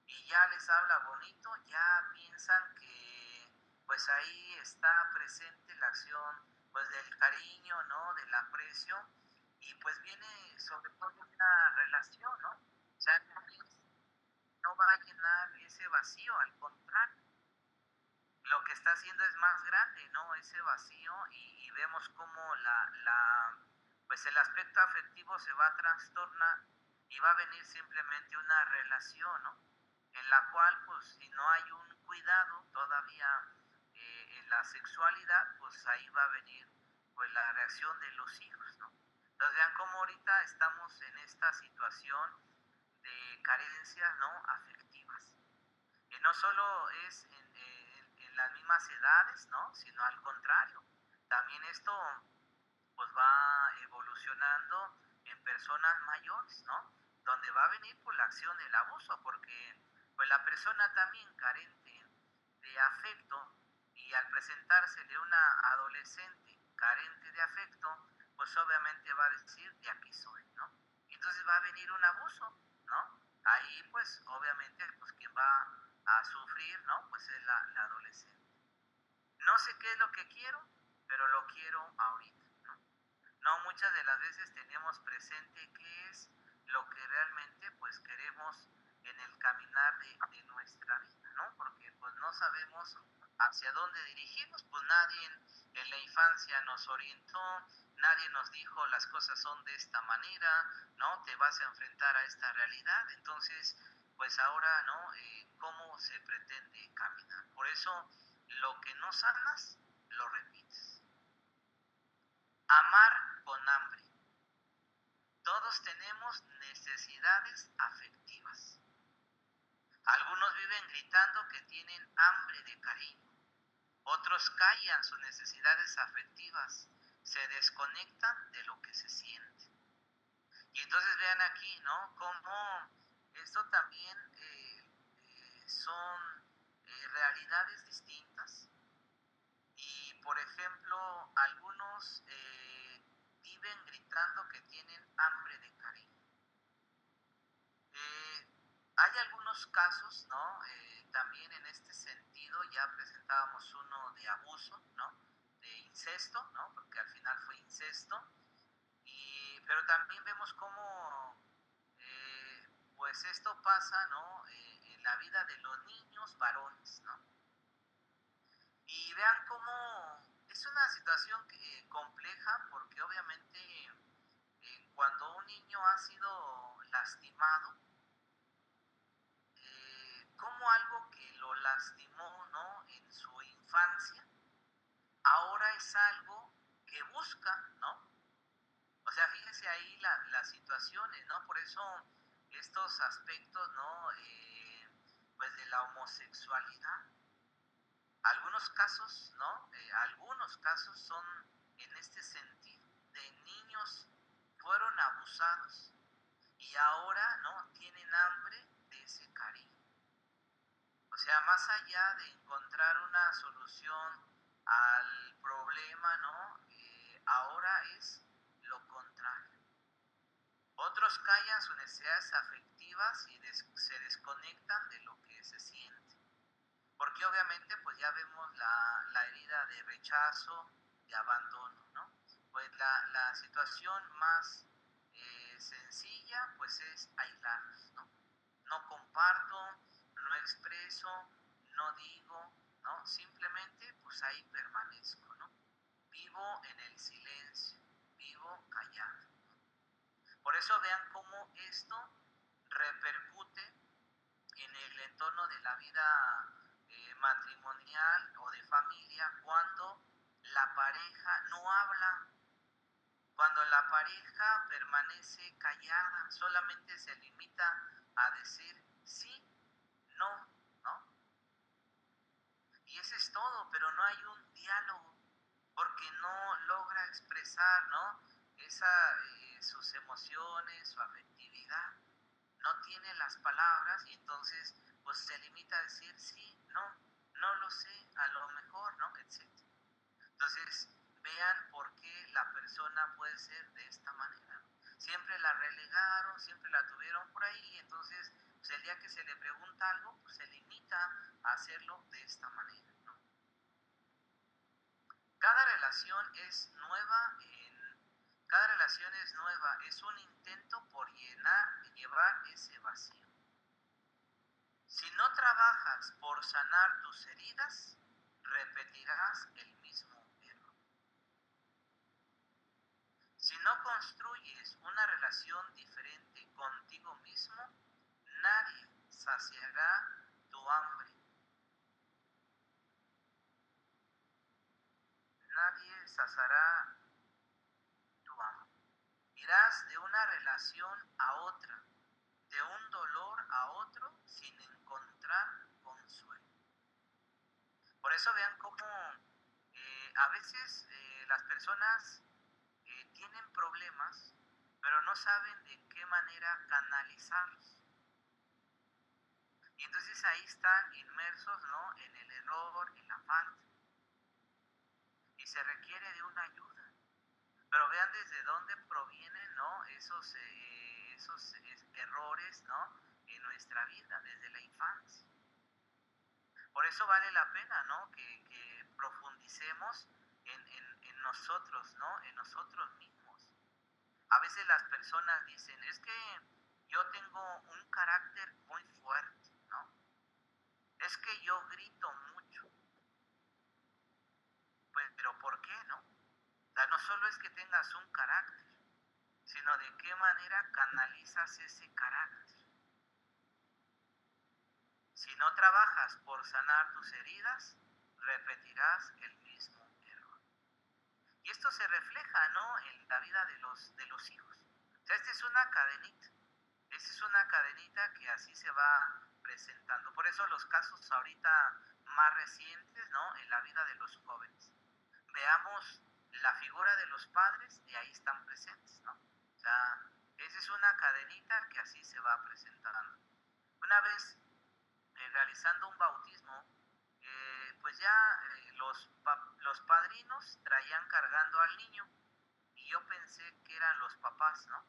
y ya les habla bonito, ya piensan que pues ahí está presente la acción pues del cariño, ¿no?, del aprecio, y pues viene sobre todo una relación, ¿no? O sea, no va a llenar ese vacío, al contrario, lo que está haciendo es más grande, ¿no?, ese vacío, y vemos cómo pues el aspecto afectivo se va a trastornar y va a venir simplemente una relación, ¿no?, en la cual, pues, si no hay un cuidado todavía en la sexualidad, pues ahí va a venir pues la reacción de los hijos, ¿no? Entonces vean cómo ahorita estamos en esta situación de carencias, ¿no?, afectivas. Y no solo es en las mismas edades, ¿no?, sino al contrario. También esto pues va evolucionando en personas mayores, ¿no? Donde va a venir por la acción del abuso, porque pues la persona también carente de afecto, y al presentársele una adolescente carente de afecto, pues obviamente va a decir, de aquí soy, ¿no? Y entonces va a venir un abuso, ¿no? Ahí pues obviamente pues quien va a sufrir, ¿no?, pues es la adolescente. No sé qué es lo que quiero, pero lo quiero ahorita, ¿no? No muchas de las veces tenemos presente qué es lo que realmente pues queremos en el caminar de nuestra vida, ¿no? Porque pues no sabemos hacia dónde dirigirnos, pues nadie en la infancia nos orientó, nadie nos dijo las cosas son de esta manera, ¿no? Te vas a enfrentar a esta realidad, entonces pues ahora, ¿no? ¿Cómo se pretende caminar? Por eso, lo que no sanas, lo repites. Amar con hambre. Todos tenemos necesidades afectivas. Algunos viven gritando que tienen hambre de cariño. Otros callan sus necesidades afectivas, se desconectan de lo que se siente. Y entonces vean aquí, ¿no? Cómo esto también son realidades distintas. Y, por ejemplo, algunos viven gritando que tienen hambre de cariño. Eh, Hay algunos casos, ¿no? También en este sentido ya presentábamos uno de abuso, ¿no? De incesto, ¿no? Porque al final fue incesto. Pero también vemos cómo, pues esto pasa, ¿no? En la vida de los niños varones, ¿no? Y vean cómo es una situación compleja porque obviamente cuando un niño ha sido lastimado, como algo que lo lastimó, ¿no? En su infancia, ahora es algo que busca, ¿no? O sea, fíjense ahí las situaciones, ¿no? Por eso estos aspectos, ¿no? Pues de la homosexualidad, algunos casos, ¿no? Algunos casos son en este sentido, de niños fueron abusados y ahora, ¿no? Tienen hambre de ese cariño. O sea, más allá de encontrar una solución al problema, ¿no? Ahora es lo contrario. Otros callan sus necesidades afectivas y se desconectan de lo que se siente. Porque obviamente pues ya vemos la herida de rechazo, de abandono, ¿no? Pues la situación más sencilla pues es aislarnos, ¿no? No comparto, no expreso, no digo, ¿no? Simplemente pues ahí permanezco, ¿no? Vivo en el silencio, vivo callado. Por eso vean cómo esto repercute en el entorno de la vida matrimonial o de familia cuando la pareja no habla, cuando la pareja permanece callada, solamente se limita a decir sí, no, ¿no? Y eso es todo, pero no hay un diálogo, porque no logra expresar, ¿no? Sus emociones, su afectividad, no tiene las palabras y entonces pues se limita a decir sí, no, no lo sé, a lo mejor, ¿no? Etcétera. Entonces, vean por qué la persona puede ser de esta manera. Siempre la relegaron, siempre la tuvieron por ahí, entonces pues el día que se le pregunta algo, pues se limita a hacerlo de esta manera, ¿no? Cada relación es nueva cada relación es nueva, es un intento por llevar ese vacío. Si no trabajas por sanar tus heridas, repetirás el mismo error. Si no construyes una relación diferente contigo mismo, nadie saciará tu hambre. Nadie saciará tu hambre. Irás de una relación a otra, de un dolor a otro, sin encontrar consuelo. Por eso vean cómo a veces las personas tienen problemas, pero no saben de qué manera canalizarlos. Y entonces ahí están inmersos, ¿no? En el error, en la falta. Y se requiere de una ayuda. Pero vean desde dónde provienen, ¿no? Esos errores, ¿no? En nuestra vida, desde la infancia. Por eso vale la pena, ¿no? Que profundicemos en nosotros, ¿no? En nosotros mismos. A veces las personas dicen, es que yo tengo un carácter muy fuerte, ¿no? Es que yo grito mucho. Pues, pero ¿por qué, no? O sea, no solo es que tengas un carácter, sino de qué manera canalizas ese carácter. Si no trabajas por sanar tus heridas, repetirás el mismo error. Y esto se refleja, ¿no?, en la vida de los hijos. O sea, esta es una cadenita. Esta es una cadenita que así se va presentando. Por eso los casos ahorita más recientes, ¿no?, en la vida de los jóvenes. Veamos la figura de los padres y ahí están presentes, ¿no? O sea, esa es una cadenita que así se va presentando. Una vez realizando un bautismo, pues ya los padrinos traían cargando al niño y yo pensé que eran los papás, ¿no?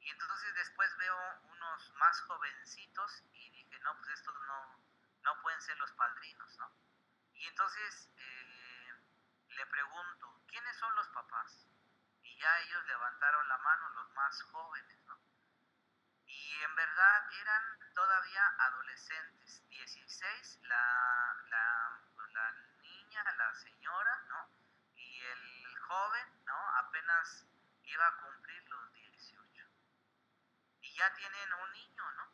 Y entonces después veo unos más jovencitos y dije, no, pues estos no pueden ser los padrinos, ¿no? Y entonces le pregunto, ¿quiénes son los papás? Y ya ellos levantaron la mano, los más jóvenes, ¿no? Y en verdad eran todavía adolescentes, 16 pues, la niña, la señora, ¿no? Y el joven, ¿no? Apenas iba a cumplir los 18. Y ya tienen un niño, ¿no?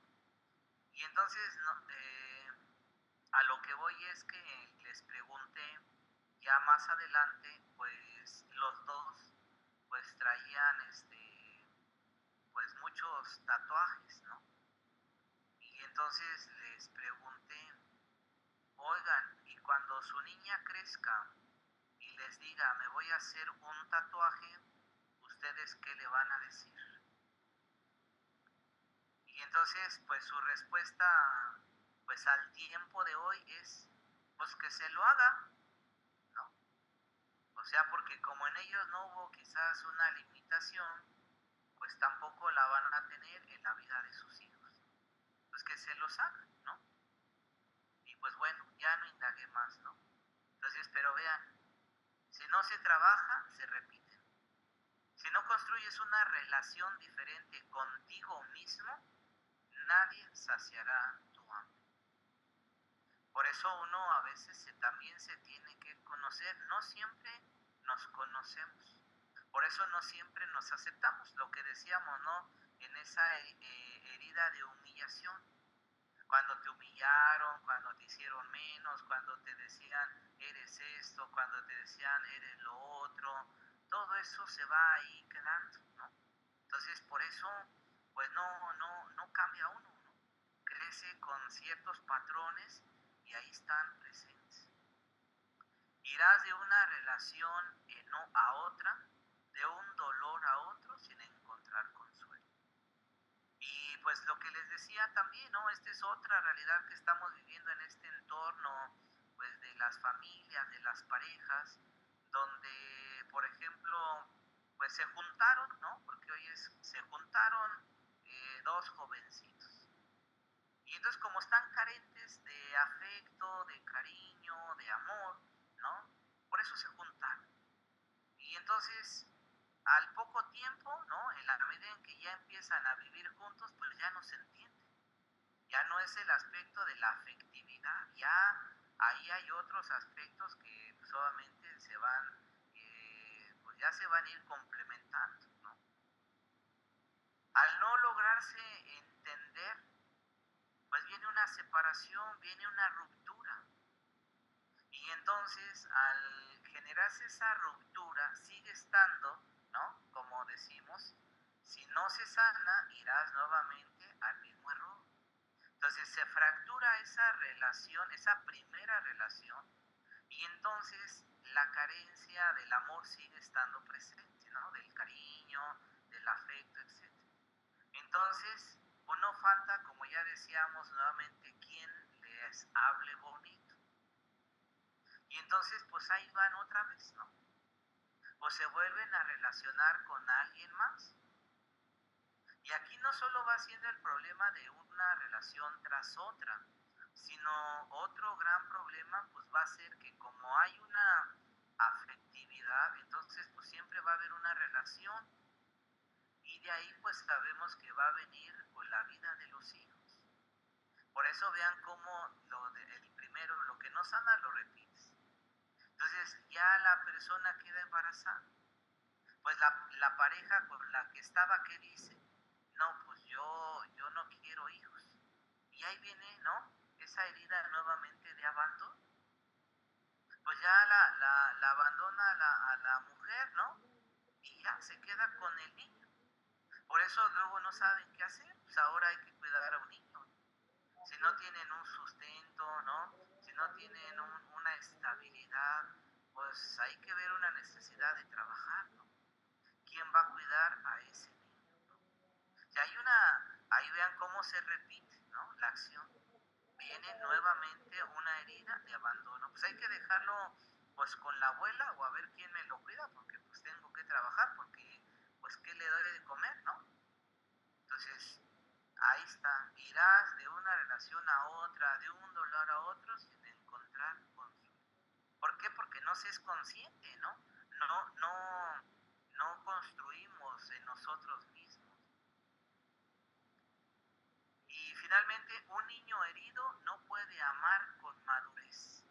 Y entonces, no, a lo que voy es que les pregunté, ya más adelante, pues los dos, pues traían, pues muchos tatuajes, ¿no? Y entonces les pregunté, oigan, y cuando su niña crezca y les diga, me voy a hacer un tatuaje, ¿ustedes qué le van a decir? Y entonces, pues su respuesta, pues al tiempo de hoy es, pues que se lo haga, ¿no? O sea, porque como en ellos no hubo quizás una limitación, pues tampoco la van a tener en la vida de sus hijos. Pues que se los hagan, ¿no? Y pues bueno, ya no indagué más, ¿no? Entonces, pero vean, si no se trabaja, se repite. Si no construyes una relación diferente contigo mismo, nadie saciará tu hambre. Por eso uno a veces también se tiene que conocer. No siempre nos conocemos. Por eso no siempre nos aceptamos. Lo que decíamos, ¿no? En esa herida de humillación. Cuando te humillaron, cuando te hicieron menos, cuando te decían eres esto, cuando te decían eres lo otro, todo eso se va ahí quedando, ¿no? Entonces por eso pues no cambia uno, ¿no? Crece con ciertos patrones y ahí están presentes. Irás de una relación no a otra, de un dolor a otro sin encontrar consuelo. Y pues lo que les decía también, ¿no? Esta es otra realidad que estamos viviendo en este entorno, pues de las familias, de las parejas, donde, por ejemplo, pues se juntaron, ¿no? Porque hoy se juntaron dos jovencitos. Y entonces como están carentes de afecto, de cariño, de amor, ¿no? Por eso se juntaron. Y entonces al poco tiempo, ¿no? En la medida en que ya empiezan a vivir juntos, pues ya no se entienden. Ya no es el aspecto de la afectividad, ya ahí hay otros aspectos que solamente se van, pues ya se van a ir complementando, ¿no? Al no lograrse entender, pues viene una separación, viene una ruptura. Y entonces, al generarse esa ruptura, sigue estando, ¿no? Como decimos, si no se sana, irás nuevamente al mismo error. Entonces se fractura esa relación, esa primera relación, y entonces la carencia del amor sigue estando presente, ¿no? Del cariño, del afecto, etc. Entonces, pues no falta, como ya decíamos nuevamente, quien les hable bonito. Y entonces, pues ahí van otra vez, ¿no? O se vuelven a relacionar con alguien más. Y aquí no solo va siendo el problema de una relación tras otra, sino otro gran problema pues va a ser que como hay una afectividad, entonces pues siempre va a haber una relación y de ahí pues sabemos que va a venir pues la vida de los hijos. Por eso vean cómo el primero, lo que no sana lo repites. Entonces ya la persona queda embarazada. Pues la pareja con la que estaba, ¿qué dice? No, pues yo no quiero hijos. Y ahí viene, ¿no? esa herida nuevamente de abandono, pues ya la abandona a la mujer, ¿no? Y ya se queda con el niño. Por eso luego no saben qué hacer, pues ahora hay que cuidar a un niño. Si no tienen un sustento, ¿no? Si no tienen una estabilidad, pues hay que ver una necesidad de trabajar, ¿no? ¿Quién va a cuidar a ese niño? Si hay ahí vean cómo se repite, ¿no? La acción. Viene nuevamente una herida de abandono. Pues hay que dejarlo pues con la abuela o a ver quién me lo cuida porque pues tengo que trabajar porque pues qué le doy de comer, ¿no? Entonces, ahí está, irás de una relación a otra, de un dolor a otro sin encontrar consuelo. ¿Por qué? Porque no se es consciente, ¿no? No construimos en nosotros mismos. Y finalmente, un niño herido no puede amar con madurez.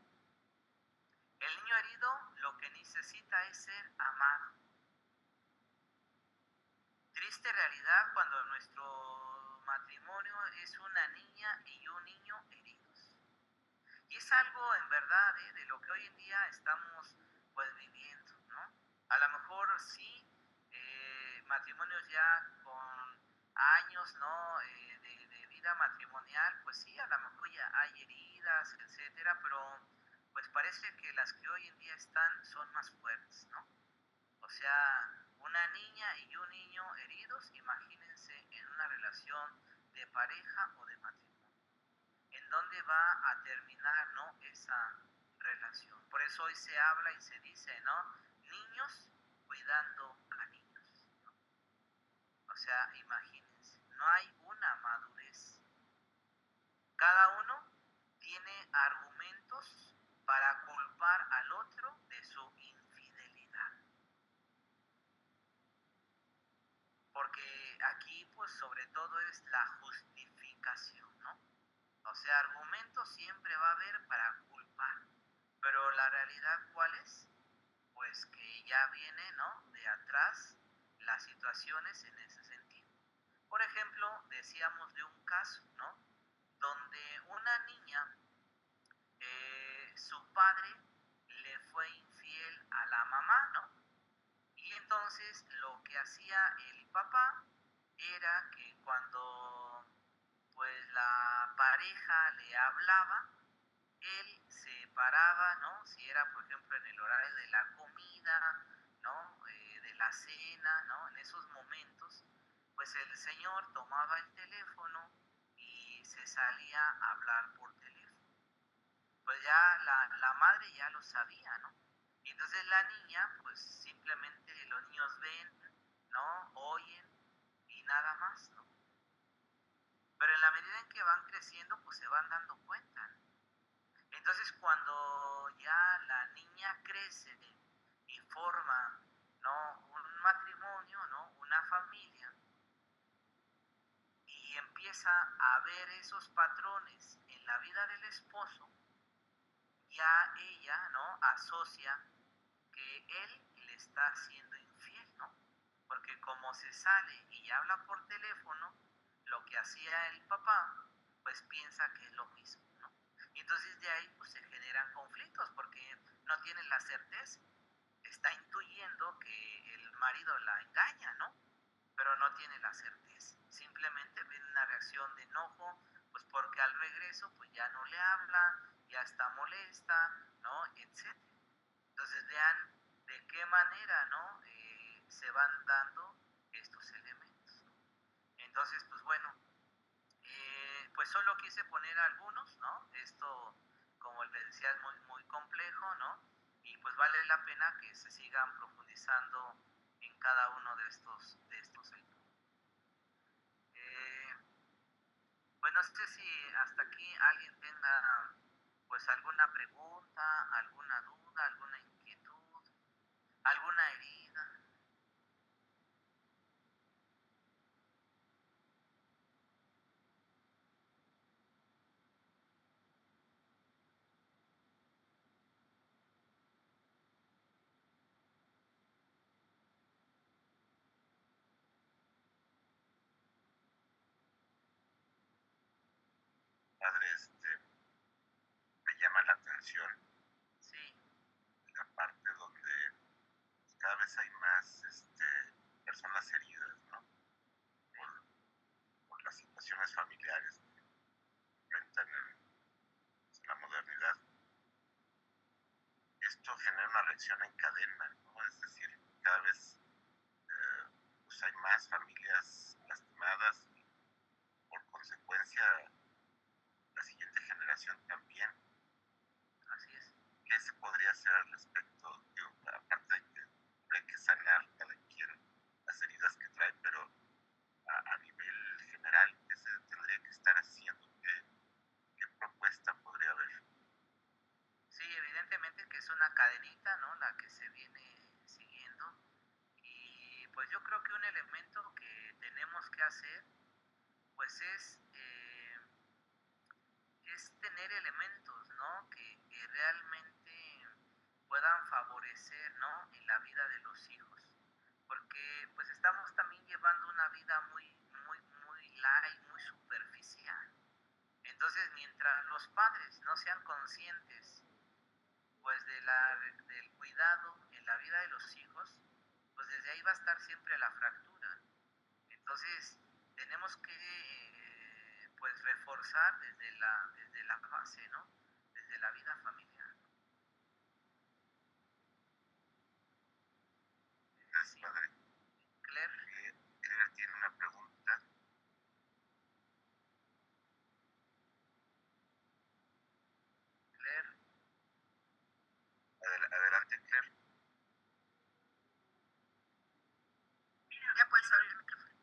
El niño herido lo que necesita es ser amado. Triste realidad cuando nuestro matrimonio es una niña y un niño heridos. Y es algo en verdad de lo que hoy en día estamos pues viviendo, ¿no? A lo mejor sí, matrimonios ya con años, ¿no? De vida matrimonial, pues sí, a lo mejor ya hay heridas, etcétera, pero pues parece que las que hoy en día están son más fuertes, ¿no? O sea, una niña y un niño heridos, imagínense en una relación de pareja o de matrimonio. ¿En dónde va a terminar, no, esa relación? Por eso hoy se habla y se dice, ¿no? Niños cuidando a niños, ¿no? O sea, imagínense, no hay una madurez. Cada uno tiene argumentos para culpar al otro de su infidelidad. Porque aquí, pues, sobre todo es la justificación, ¿no? O sea, argumentos siempre va a haber para culpar. Pero la realidad, ¿cuál es? Pues que ya viene, ¿no? De atrás las situaciones en ese sentido. Por ejemplo, decíamos de un caso, ¿no? Donde una niña, su padre le fue infiel a la mamá, ¿no? Y entonces lo que hacía el papá era que cuando pues la pareja le hablaba, él se paraba, ¿no? Si era, por ejemplo, en el horario de la comida, ¿no? De la cena, ¿no? En esos momentos, pues el señor tomaba el teléfono y se salía a hablar por teléfono. Pues ya la madre ya lo sabía, ¿no? Y entonces la niña, pues simplemente los niños ven, ¿no? Oyen y nada más, ¿no? Pero en la medida en que van creciendo, pues se van dando cuenta, ¿no? Entonces cuando ya la niña crece y forma, ¿no? Un matrimonio, ¿no? Una familia, y empieza a ver esos patrones en la vida del esposo, ya ella, ¿no? Asocia que él le está siendo infiel, ¿no? Porque como se sale y habla por teléfono, lo que hacía el papá, pues piensa que es lo mismo, ¿no? Y entonces de ahí pues se generan conflictos porque no tienen la certeza. Está intuyendo que el marido la engaña, ¿no? Pero no tiene la certeza. Simplemente viene una reacción de enojo, pues porque al regreso pues ya no le habla, ya está molesta, ¿no? Etcétera. Entonces vean de qué manera, ¿no? Se van dando estos elementos. Entonces, pues bueno, pues solo quise poner algunos, ¿no? Esto, como les decía, es muy complejo, ¿no? Y pues vale la pena que se sigan profundizando en cada uno de estos hechos. Eh, pues no sé si hasta aquí alguien tenga pues alguna pregunta, alguna duda, alguna inquietud, alguna herida. Padre, llama la atención sí, la parte donde cada vez hay más personas heridas, ¿no? Por, por las situaciones familiares que enfrentan en la modernidad. Esto genera una reacción en cadena, ¿no? Es decir, cada vez pues hay más familias lastimadas y por consecuencia la siguiente generación también. así es. ¿Qué se podría hacer al respecto? Digo, aparte de que hay que sanar cada quien las heridas que trae, pero a nivel general, ¿qué se tendría que estar haciendo? ¿Qué propuesta podría haber? Sí, evidentemente que es una cadenita, ¿no? La que se viene siguiendo. Y pues yo creo que un elemento que tenemos que hacer, pues es tener elementos, ¿no? Que realmente puedan favorecer, ¿no? En la vida de los hijos. Porque pues estamos también llevando una vida muy light, muy superficial. Entonces, mientras los padres no sean conscientes, pues del cuidado en la vida de los hijos, pues desde ahí va a estar siempre la fractura. Entonces, tenemos que pues reforzar desde la base, ¿no? Desde la vida familiar. Gracias, Sí, padre. Claire, Claire tiene una pregunta. Claire, Adelante, Claire. Ya puedes abrir el micrófono.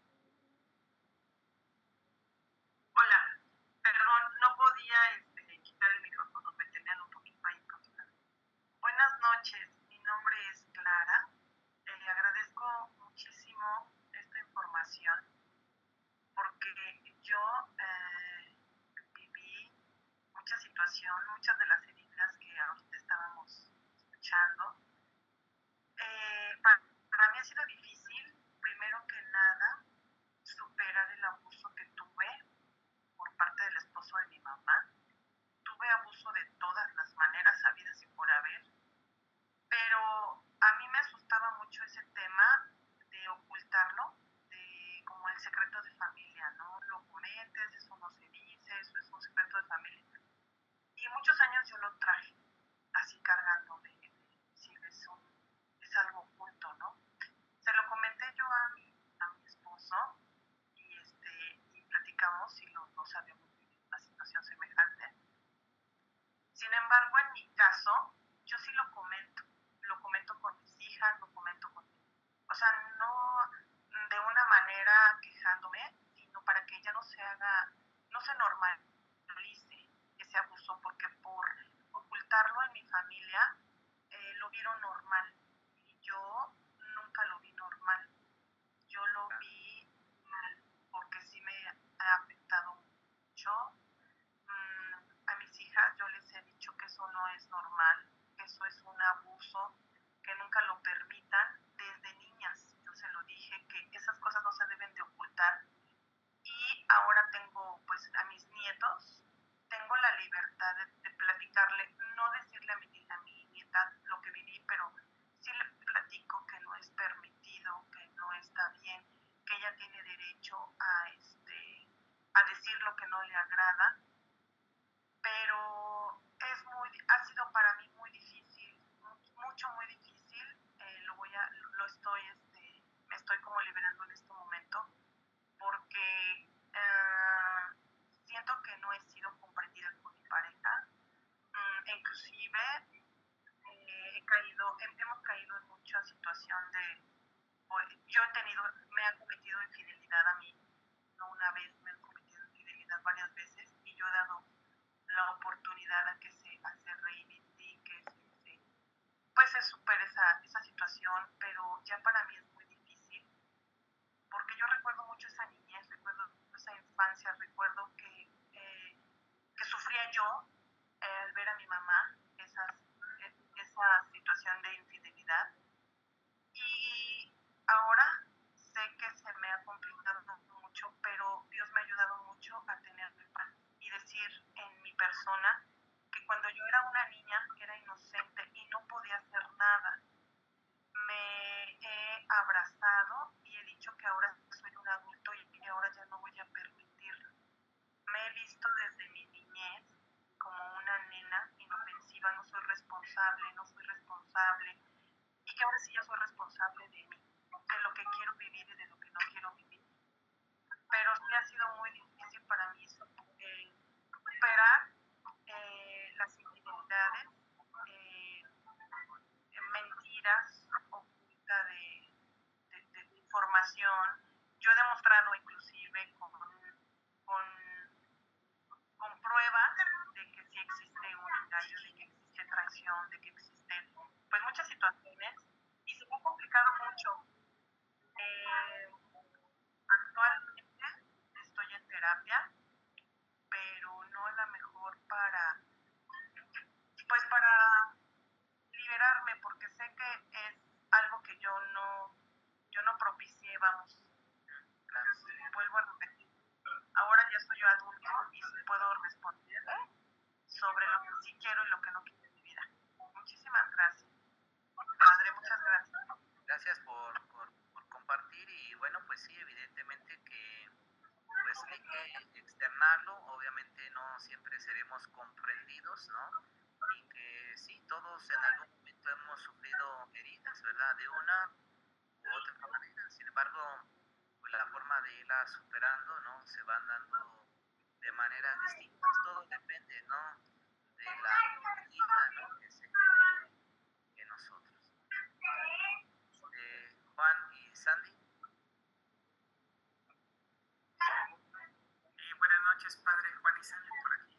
Hola, perdón, no podía quitar el micrófono, me tenían un poquito ahí controlado. Buenas noches, mi nombre es Clara. Agradezco muchísimo esta información porque yo viví mucha situación, muchas de las heridas que ahorita estábamos escuchando. Para mí ha sido difícil, primero que nada, superar el abuso que tuve por parte del esposo de mi mamá. Tuve abuso de todas las maneras habidas y por haber, pero a mí me asustaba mucho ese tema de ocultarlo, de como el secreto de familia, no lo comentes, eso no se dice, eso es un secreto de familia. Y muchos años yo lo traje así cargando de decir, es algo oculto, ¿no? Se lo comenté yo a mi esposo y platicamos y los dos habíamos vivido una situación semejante. Sin embargo, en mi caso, yo sí lo comento con mis hijas, lo comento con, o sea, no de una manera quejándome, sino para que ella no se normalice ese abuso, porque por ocultarlo en mi familia lo vieron normal y yo nunca lo vi normal, yo lo vi mal, porque sí me ha afectado mucho. A mis hijas yo les he dicho que eso no es normal, que eso es un abuso, que nunca lo permitan desde niñas. Yo se lo dije, que esas cosas no se deben de ocultar. Y ahora tengo pues a mis nietos, tengo la libertad de platicarle, no decirle a mi nieta lo que viví, pero sí le platico que no es permitido, que no está bien, que ella tiene derecho a decir lo que no le agrada, pero ha sido para mí muy difícil, mucho, muy difícil. Me estoy como liberando en este momento porque siento que no he sido comprendida con mi pareja. Inclusive hemos caído en mucha situación de, pues, me han cometido infidelidad a mí, no una vez, me han cometido infidelidad varias veces y yo he dado la oportunidad a que se reivindique, pues se supere esa situación, pero ya para mí es muy difícil, porque yo recuerdo mucho esa niñez, recuerdo esa infancia, recuerdo que sufría yo al ver a mi mamá esa situación de infidelidad, y ahora sé que se me ha complicado mucho, pero Dios me ha ayudado mucho a tener paz y decir en mi persona que cuando yo era responsable y que ahora sí ya soy responsable de mí, de lo que quiero vivir y de lo que no quiero vivir. Pero sí ha sido muy difícil para mí superar las infidelidades, mentiras, oculta de información. Yo he demostrado inclusive con, con pruebas de que sí existe un engaño, de que existe traición, de que existen pues muchas situaciones y se me ha complicado mucho. Eh, Actualmente estoy en terapia, pero no la mejor pues para liberarme, porque sé que es algo que yo no propicié, vamos, vuelvo a repetir. Ahora ya soy yo adulto y sí puedo responder sobre lo que sí quiero y lo que no quiero en mi vida. Muchísimas gracias. Padre, muchas gracias. Gracias por compartir y bueno, pues sí, evidentemente que pues hay que externarlo, obviamente no siempre seremos comprendidos, ¿no? Y que sí, todos en algún momento hemos sufrido heridas, ¿verdad? De una u otra manera, sin embargo, pues la forma de irla superando, ¿no? Se van dando de maneras distintas, todo depende, ¿no? De la herida, ¿no? Que se genere en nosotros. Juan y Sandy. Buenas noches, padre. Juan y Sandy por aquí.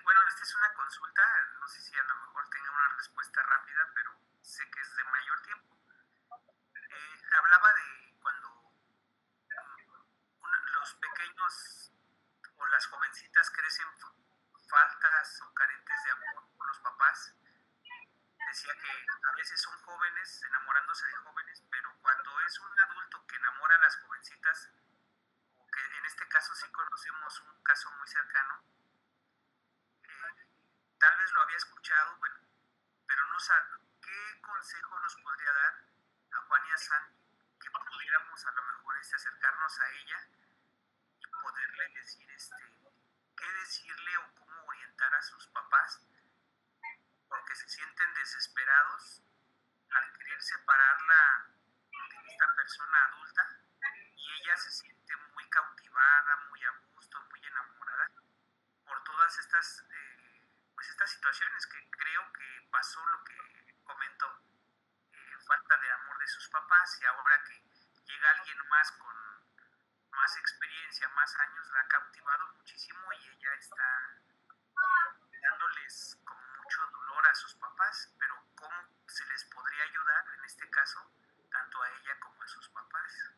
Bueno, esta es una consulta, no sé si a lo mejor tenga una respuesta rápida, pero sé que es de mayor tiempo. Hablaba de cuando los pequeños o las jovencitas crecen faltas o carentes de amor por los papás. Decía que a veces son jóvenes enamorándose de jóvenes, pero cuando es un adulto que enamora a las jovencitas, o que en este caso sí conocemos un caso muy cercano, tal vez lo había escuchado, bueno, pero no sabe qué consejo nos podría dar a Juan y a Sandy que pudiéramos a lo mejor acercarnos a ella y poderle decir qué decirle o cómo orientar a sus papás, porque se sienten desesperados al querer separarla de esta persona adulta y ella se siente muy cautivada, muy a gusto, muy enamorada por todas pues estas situaciones que creo que pasó lo que comentó, falta de amor de sus papás, y ahora que llega alguien más con más experiencia, más años, la ha cautivado muchísimo y ella está dándoles como mucho dolor a sus papás, pero ¿cómo se les podría ayudar en este caso, tanto a ella como a sus papás?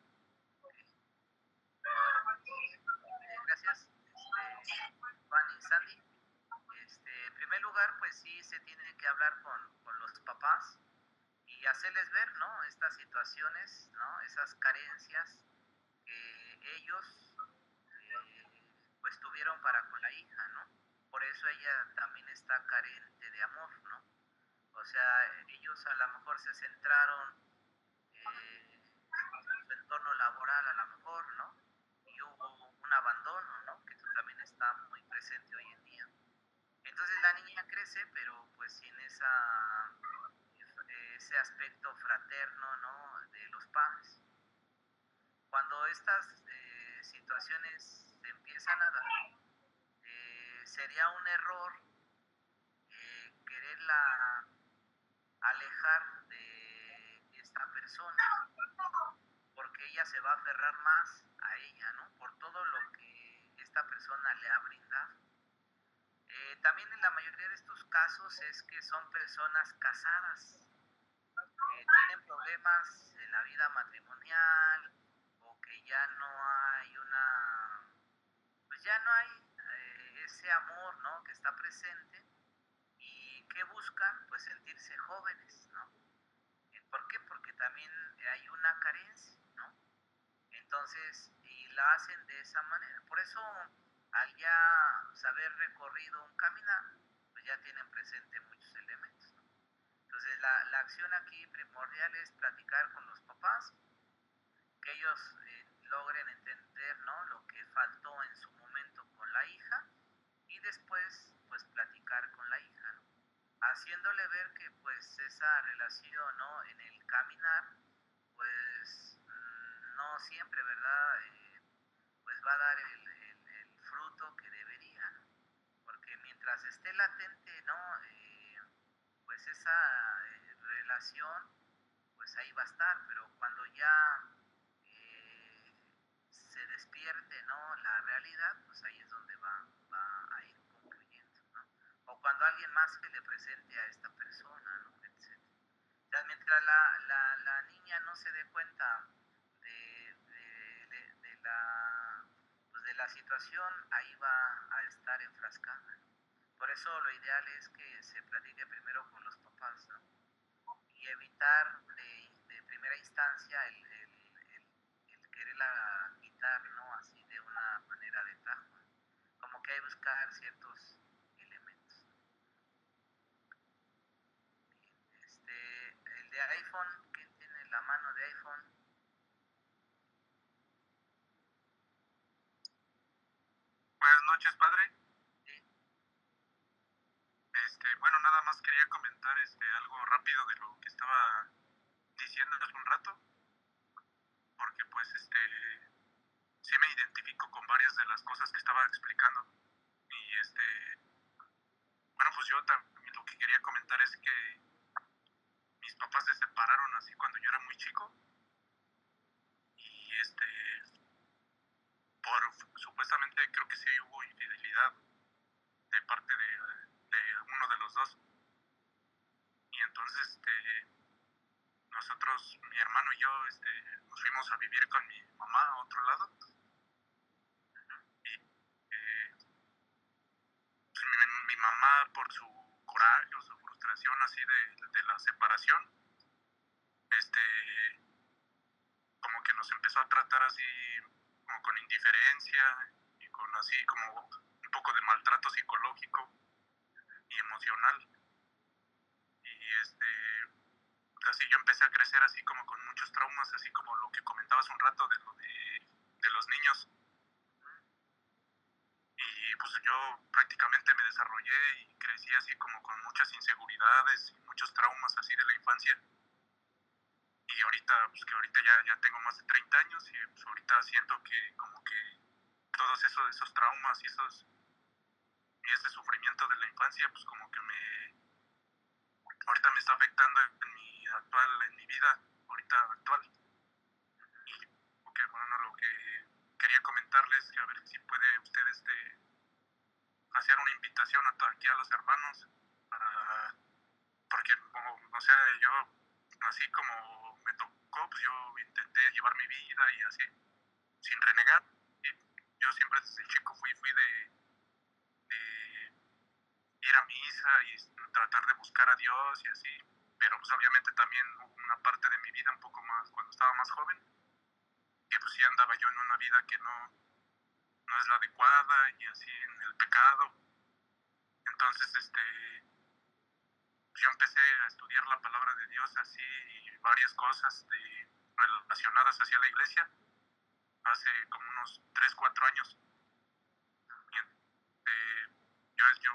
Gracias, Juan y Sandy. En primer lugar, pues sí se tiene que hablar con los papás y hacerles ver, ¿no? Estas situaciones, ¿no? Esas carencias que ellos pues tuvieron para con la hija, ¿no? Por eso ella también está carente de amor, ¿no? O sea, ellos a lo mejor se centraron en su entorno laboral, a lo mejor, ¿no? Y hubo un abandono, ¿no? Que eso también está muy presente hoy en día. Entonces la niña crece, pero pues sin ese aspecto fraterno, ¿no? De los padres. Cuando estas situaciones se empiezan a dar, sería un error quererla alejar de esta persona, porque ella se va a aferrar más a ella, ¿no? Por todo lo que esta persona le ha brindado. También en la mayoría de estos casos es que son personas casadas, que tienen problemas en la vida matrimonial o que ya no hay pues ya no hay ese amor, ¿no? Que está presente y que buscan pues sentirse jóvenes, ¿no? ¿Por qué? Porque también hay una carencia, ¿no? Entonces, y la hacen de esa manera. Por eso, al ya saber recorrido un caminar, pues ya tienen presente muchos elementos, ¿no? Entonces, la acción aquí primordial es platicar con los papás, que ellos logren entender, ¿no? Lo que faltó en su momento con la hija y después, pues platicar con la hija. esa relación, ¿no? En el caminar, pues no siempre, ¿verdad? Pues va a dar el fruto que debería, ¿no? Porque mientras esté latente, ¿no? Pues esa relación, pues ahí va a estar, pero cuando ya se despierte, ¿no? La realidad, pues ahí es donde va a ir concluyendo, ¿no? O cuando alguien más se le presente a esta persona, ¿no? Etcétera. O sea, mientras la niña no se dé cuenta pues de la situación, ahí va a estar enfrascada, ¿no? Por eso lo ideal es que se platique primero con los papás, ¿no? Y evitar de primera instancia el quererla quitar, ¿no? Así de una manera de tajo. Como que hay que buscar ciertos elementos. Bien, el de iPhone, ¿quién tiene la mano de iPhone? Buenas noches, padre. Sí. Bueno, nada más quería comentar algo rápido de lo que estaba diciendo hace un rato, porque pues sí me identifico con varias de las cosas que estaba explicando. Y bueno, pues yo también lo que quería comentar es que mis papás se separaron así cuando yo era muy chico y supuestamente creo que sí hubo infidelidad de parte de uno de los dos. Y entonces nosotros, mi hermano y yo, nos fuimos a vivir con mi mamá a otro lado. Y pues, mi mamá, por su coraje o su frustración así de la separación, como que nos empezó a tratar así como con indiferencia y con así como un poco de maltrato psicológico y emocional. Y así yo empecé a crecer así como con muchos traumas, así como lo que comentabas un rato de lo de los niños. Y pues yo prácticamente me desarrollé y crecí así como con muchas inseguridades y muchos traumas así de la infancia. Y ahorita, pues que ahorita ya tengo más de 30 años y pues ahorita siento que como que todos esos traumas y ese sufrimiento de la infancia, pues como que ahorita me está afectando en mi vida ahorita actual. Y porque, bueno, lo que quería comentarles, que a ver si puede usted hacer una invitación aquí a los hermanos porque como, o sea, yo así como me tocó, pues yo intenté llevar mi vida y así, sin renegar. Y yo siempre desde chico fui de ir a misa y tratar de buscar a Dios y así, pero pues obviamente también hubo una parte de mi vida un poco más, cuando estaba más joven, que pues sí andaba yo en una vida que no es la adecuada y así en el pecado. Entonces, yo empecé a estudiar la palabra de Dios así y varias cosas relacionadas hacia la iglesia hace como unos 3 4 años. Y, yo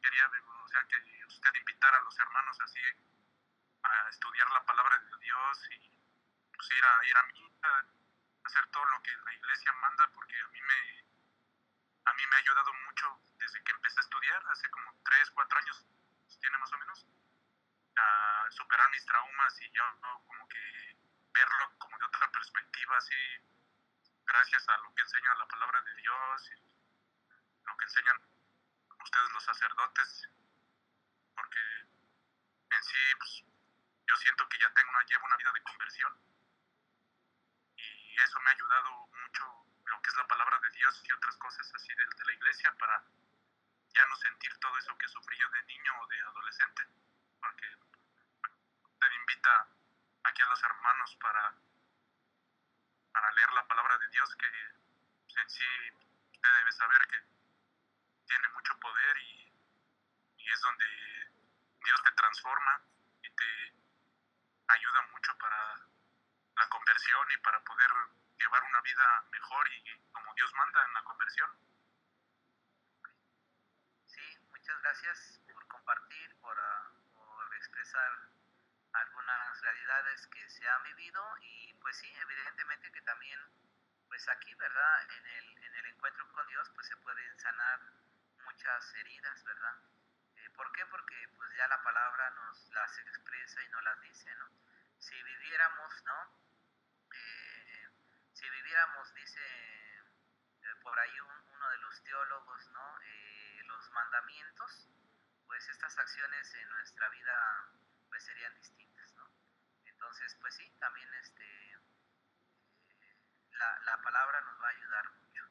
quería, o sea, que usted invitara a los hermanos así a estudiar la palabra de Dios y pues ir a misa, hacer todo lo que la iglesia manda, porque a mí me ha ayudado mucho desde que empecé a estudiar, hace como 3 4 años, tiene más o menos, a superar mis traumas y yo, ¿no? Como que verlo como de otra perspectiva, así, gracias a lo que enseña la palabra de Dios y lo que enseñan ustedes los sacerdotes, porque en sí, pues, yo siento que llevo una vida de conversión y eso me ha ayudado mucho lo que es la palabra de Dios y otras cosas así de la iglesia para ya no sentir todo eso que sufrí yo de niño o de adolescente, porque usted invita aquí a los hermanos para leer la palabra de Dios, que en sí usted debe saber que tiene mucho poder y es donde Dios te transforma y te ayuda mucho para la conversión y para poder llevar una vida mejor y como Dios manda en la conversión. Sí, muchas gracias por compartir, por expresar algunas realidades que se han vivido y pues sí, evidentemente que también pues aquí, ¿verdad? En el encuentro con Dios pues se pueden sanar muchas heridas, ¿verdad? ¿Por qué? Porque pues ya la palabra nos las expresa y nos las dice, ¿no? Si viviéramos, ¿no? Si viviéramos, dice por ahí uno de los teólogos, ¿no? Los mandamientos, pues estas acciones en nuestra vida pues serían distintas, ¿no? Entonces, pues sí, también la palabra nos va a ayudar mucho.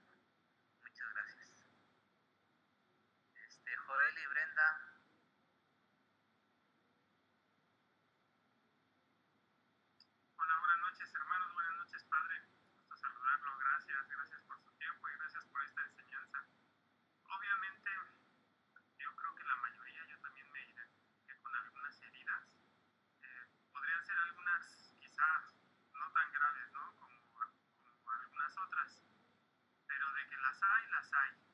Muchas gracias. Joel y Brenda. Hola, buenas noches hermanos, buenas noches padre. Gusto saludarlo, gracias por su tiempo y gracias por esta enseñanza. Obviamente, yo creo que la mayoría, yo también me identifiqué con algunas heridas. Podrían ser algunas quizás no tan graves, ¿no? Como algunas otras, pero de que las hay,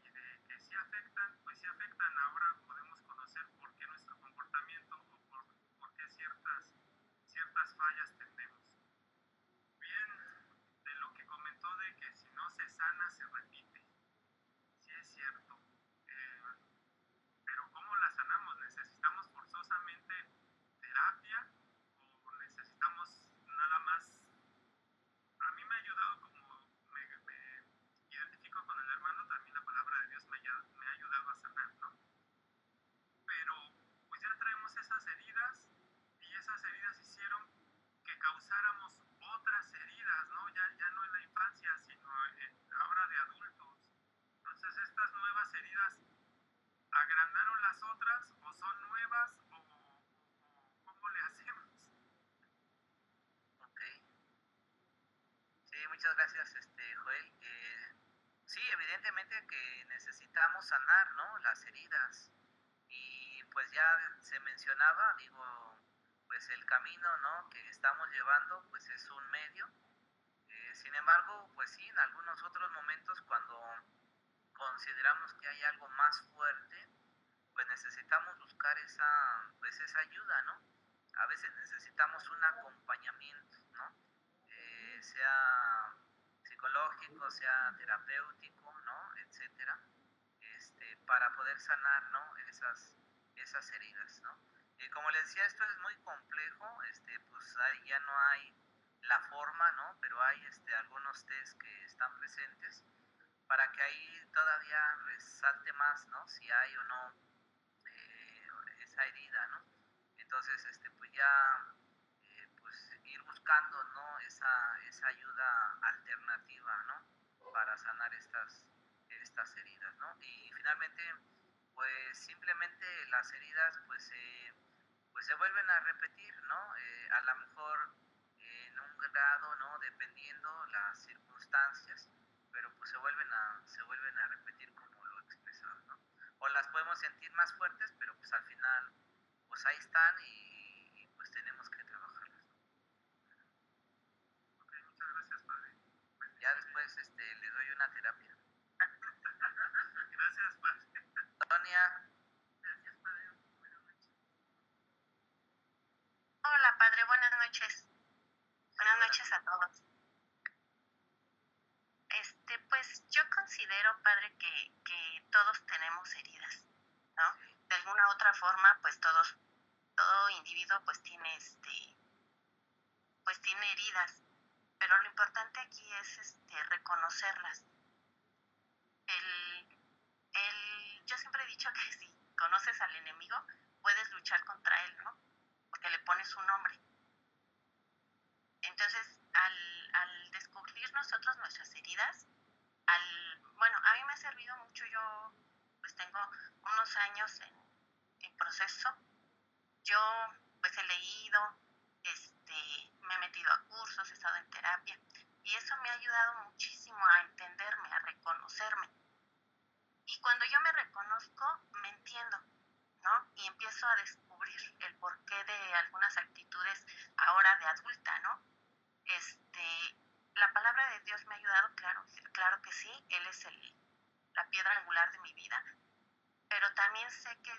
y de que sí afectan, pues sí afectan. Ahora podemos conocer por qué nuestro comportamiento o por qué ciertas fallas tenemos. Bien, de lo que comentó de que si no se sana, se repite. Sí es cierto, pero ¿cómo la sanamos? ¿Necesitamos forzosamente terapia o necesitamos nada más? A mí me ha ayudado, como me identifico con el hermano, también la palabra de Dios me ha ayudado a sanar, ¿no? Pero pues ya traemos esas heridas y esas heridas hicieron que causáramos otras heridas, ¿no? Ya no en la infancia, sino ahora de adultos. Entonces estas nuevas heridas agrandaron las otras o son nuevas o ¿cómo le hacemos? Ok. Sí, muchas gracias, Joel. Sí, evidentemente que necesitamos sanar, ¿no? Las heridas. Y pues ya se mencionaba, digo, pues el camino, ¿no? Que estamos llevando, pues es un medio. Sin embargo, pues sí, en algunos otros momentos cuando consideramos que hay algo más fuerte, pues necesitamos buscar pues esa ayuda, ¿no? A veces necesitamos un acompañamiento, ¿no? Sea psicológico, sea terapéutico, ¿no? Etcétera, para poder sanar, ¿no? Esas heridas, ¿no? Y como les decía, esto es muy complejo, pues ahí ya no hay la forma, ¿no? Pero hay algunos test que están presentes para que ahí todavía resalte más, ¿no? Si hay o no eh, esa herida, ¿no? Entonces, pues ya, pues ir buscando, ¿no? Esa ayuda alternativa, ¿no? Para sanar estas heridas, ¿no? Y finalmente, pues simplemente las heridas, pues se vuelven a repetir, ¿no? A lo mejor en un grado, ¿no? Dependiendo las circunstancias, pero pues se vuelven a repetir como lo expresaba, ¿no? O las podemos sentir más fuertes, pero pues al final, pues ahí están y pues tenemos que trabajarlas, ¿no? Ok, muchas gracias padre. Ya después le doy una terapia. Gracias padre. Sonia. Gracias, padre. Buenas noches. Hola, padre. Buenas noches. Buenas noches a todos. Pues yo considero, padre, que todos tenemos heridas, ¿no? De alguna u otra forma, pues todo individuo pues tiene pues tiene heridas, pero lo importante aquí es reconocerlas. Yo siempre he dicho que si conoces al enemigo, puedes luchar contra él, ¿no? Porque le pones un nombre. Entonces, al descubrir nosotros nuestras heridas, bueno, a mí me ha servido mucho. Yo pues tengo unos años en proceso. Yo pues he leído, me he metido a cursos, he estado en terapia y eso me ha ayudado muchísimo a entenderme, a reconocerme. Y cuando yo me reconozco, me entiendo, ¿no? Y empiezo a descubrir el porqué de algunas actitudes ahora de adulta, ¿no? La palabra de Dios me ha ayudado, claro que sí. Él es la piedra angular de mi vida, pero también sé que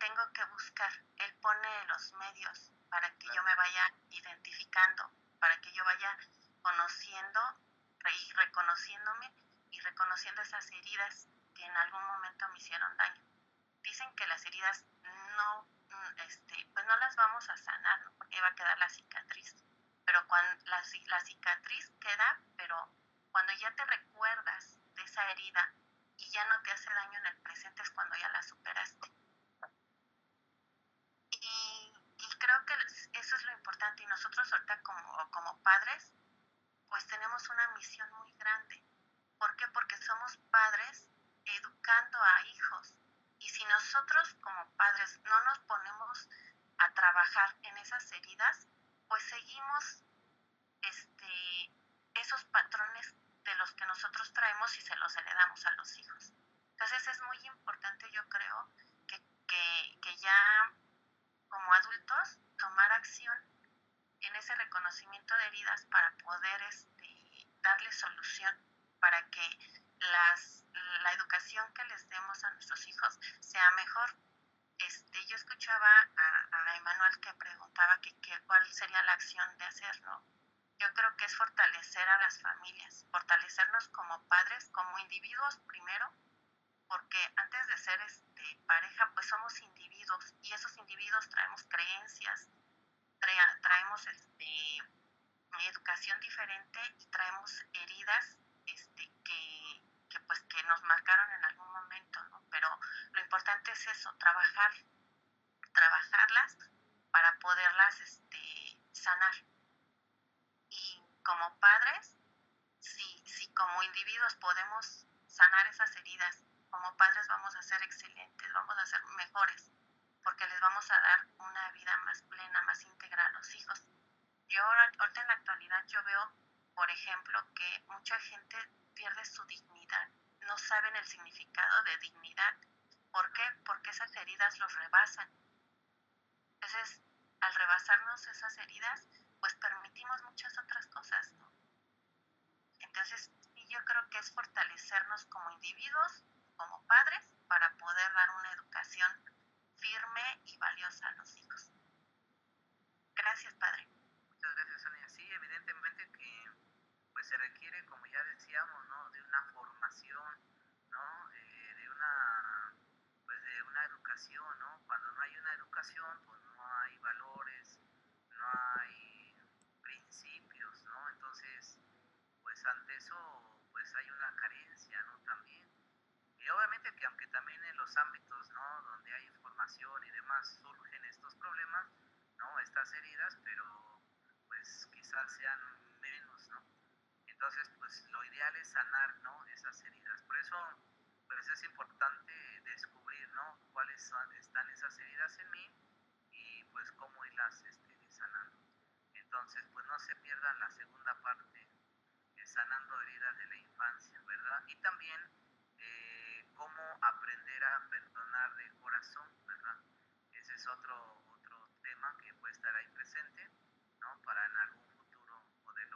tengo que buscar. Él pone los medios para que yo me vaya identificando, para que yo vaya conociendo y reconociéndome y reconociendo esas heridas que en algún momento me hicieron daño. Dicen que las heridas no, pues no las vamos a sanar, ¿no? Porque va a quedar la cicatriz. Pero cuando la cicatriz queda, pero cuando ya te recuerdas de esa herida y ya no te hace daño en el presente es cuando ya la superaste. Y creo que eso es lo importante. Y nosotros ahorita como padres, pues tenemos una misión muy grande. ¿Por qué? Porque somos padres educando a hijos. Y si nosotros como padres no nos ponemos a trabajar en esas heridas, pues seguimos esos patrones de los que nosotros traemos y se los heredamos a los hijos. Entonces es muy importante, yo creo, que ya como adultos tomar acción en ese reconocimiento de heridas para poder darle solución, para que la educación que les demos a nuestros hijos sea mejor. Yo escuchaba a Emanuel que preguntaba cuál sería la acción de hacer, ¿no? Yo creo que es fortalecer a las familias, fortalecernos como padres, como individuos primero, porque antes de ser pareja, pues somos individuos y esos individuos traemos creencias, traemos educación diferente y traemos heridas que nos marcaron en algún momento, ¿no? Pero lo importante es eso, trabajarlas para poderlas sanar. Y como padres, si como individuos podemos sanar esas heridas, como padres vamos a ser excelentes, vamos a ser mejores, porque les vamos a dar una vida más plena, más íntegra a los hijos. Yo ahorita en la actualidad yo veo, por ejemplo, que mucha gente pierde su dignidad, no saben el significado de dignidad. ¿Por qué? Porque esas heridas los rebasan. Entonces, al rebasarnos esas heridas, pues permitimos muchas otras cosas, ¿no? Entonces, yo creo que es fortalecernos como individuos, como padres, para poder dar una educación firme y valiosa a los hijos. Gracias, padre. Muchas gracias, Sonia. Sí, evidentemente que pues se requiere, como ya decíamos, ¿no? De una formación, ¿no? De una educación, ¿no? Cuando no hay una educación, pues no hay valores, no hay principios, ¿no? Entonces, pues ante eso, pues hay una carencia, ¿no? También. Y obviamente que aunque también en los ámbitos, ¿no? Donde hay información y demás surgen estos problemas, ¿no? Estas heridas, pero pues quizás sean menos, ¿no? Entonces, pues lo ideal es sanar, ¿no? Esas heridas. Por eso, pues es importante descubrir, ¿no? Están esas heridas en mí y pues cómo irlas sanando. Entonces, pues no se pierdan la segunda parte, sanando heridas de la infancia, ¿verdad? Y también cómo aprender a perdonar de corazón, ¿verdad? Ese es otro tema que puede estar ahí presente, ¿no? Para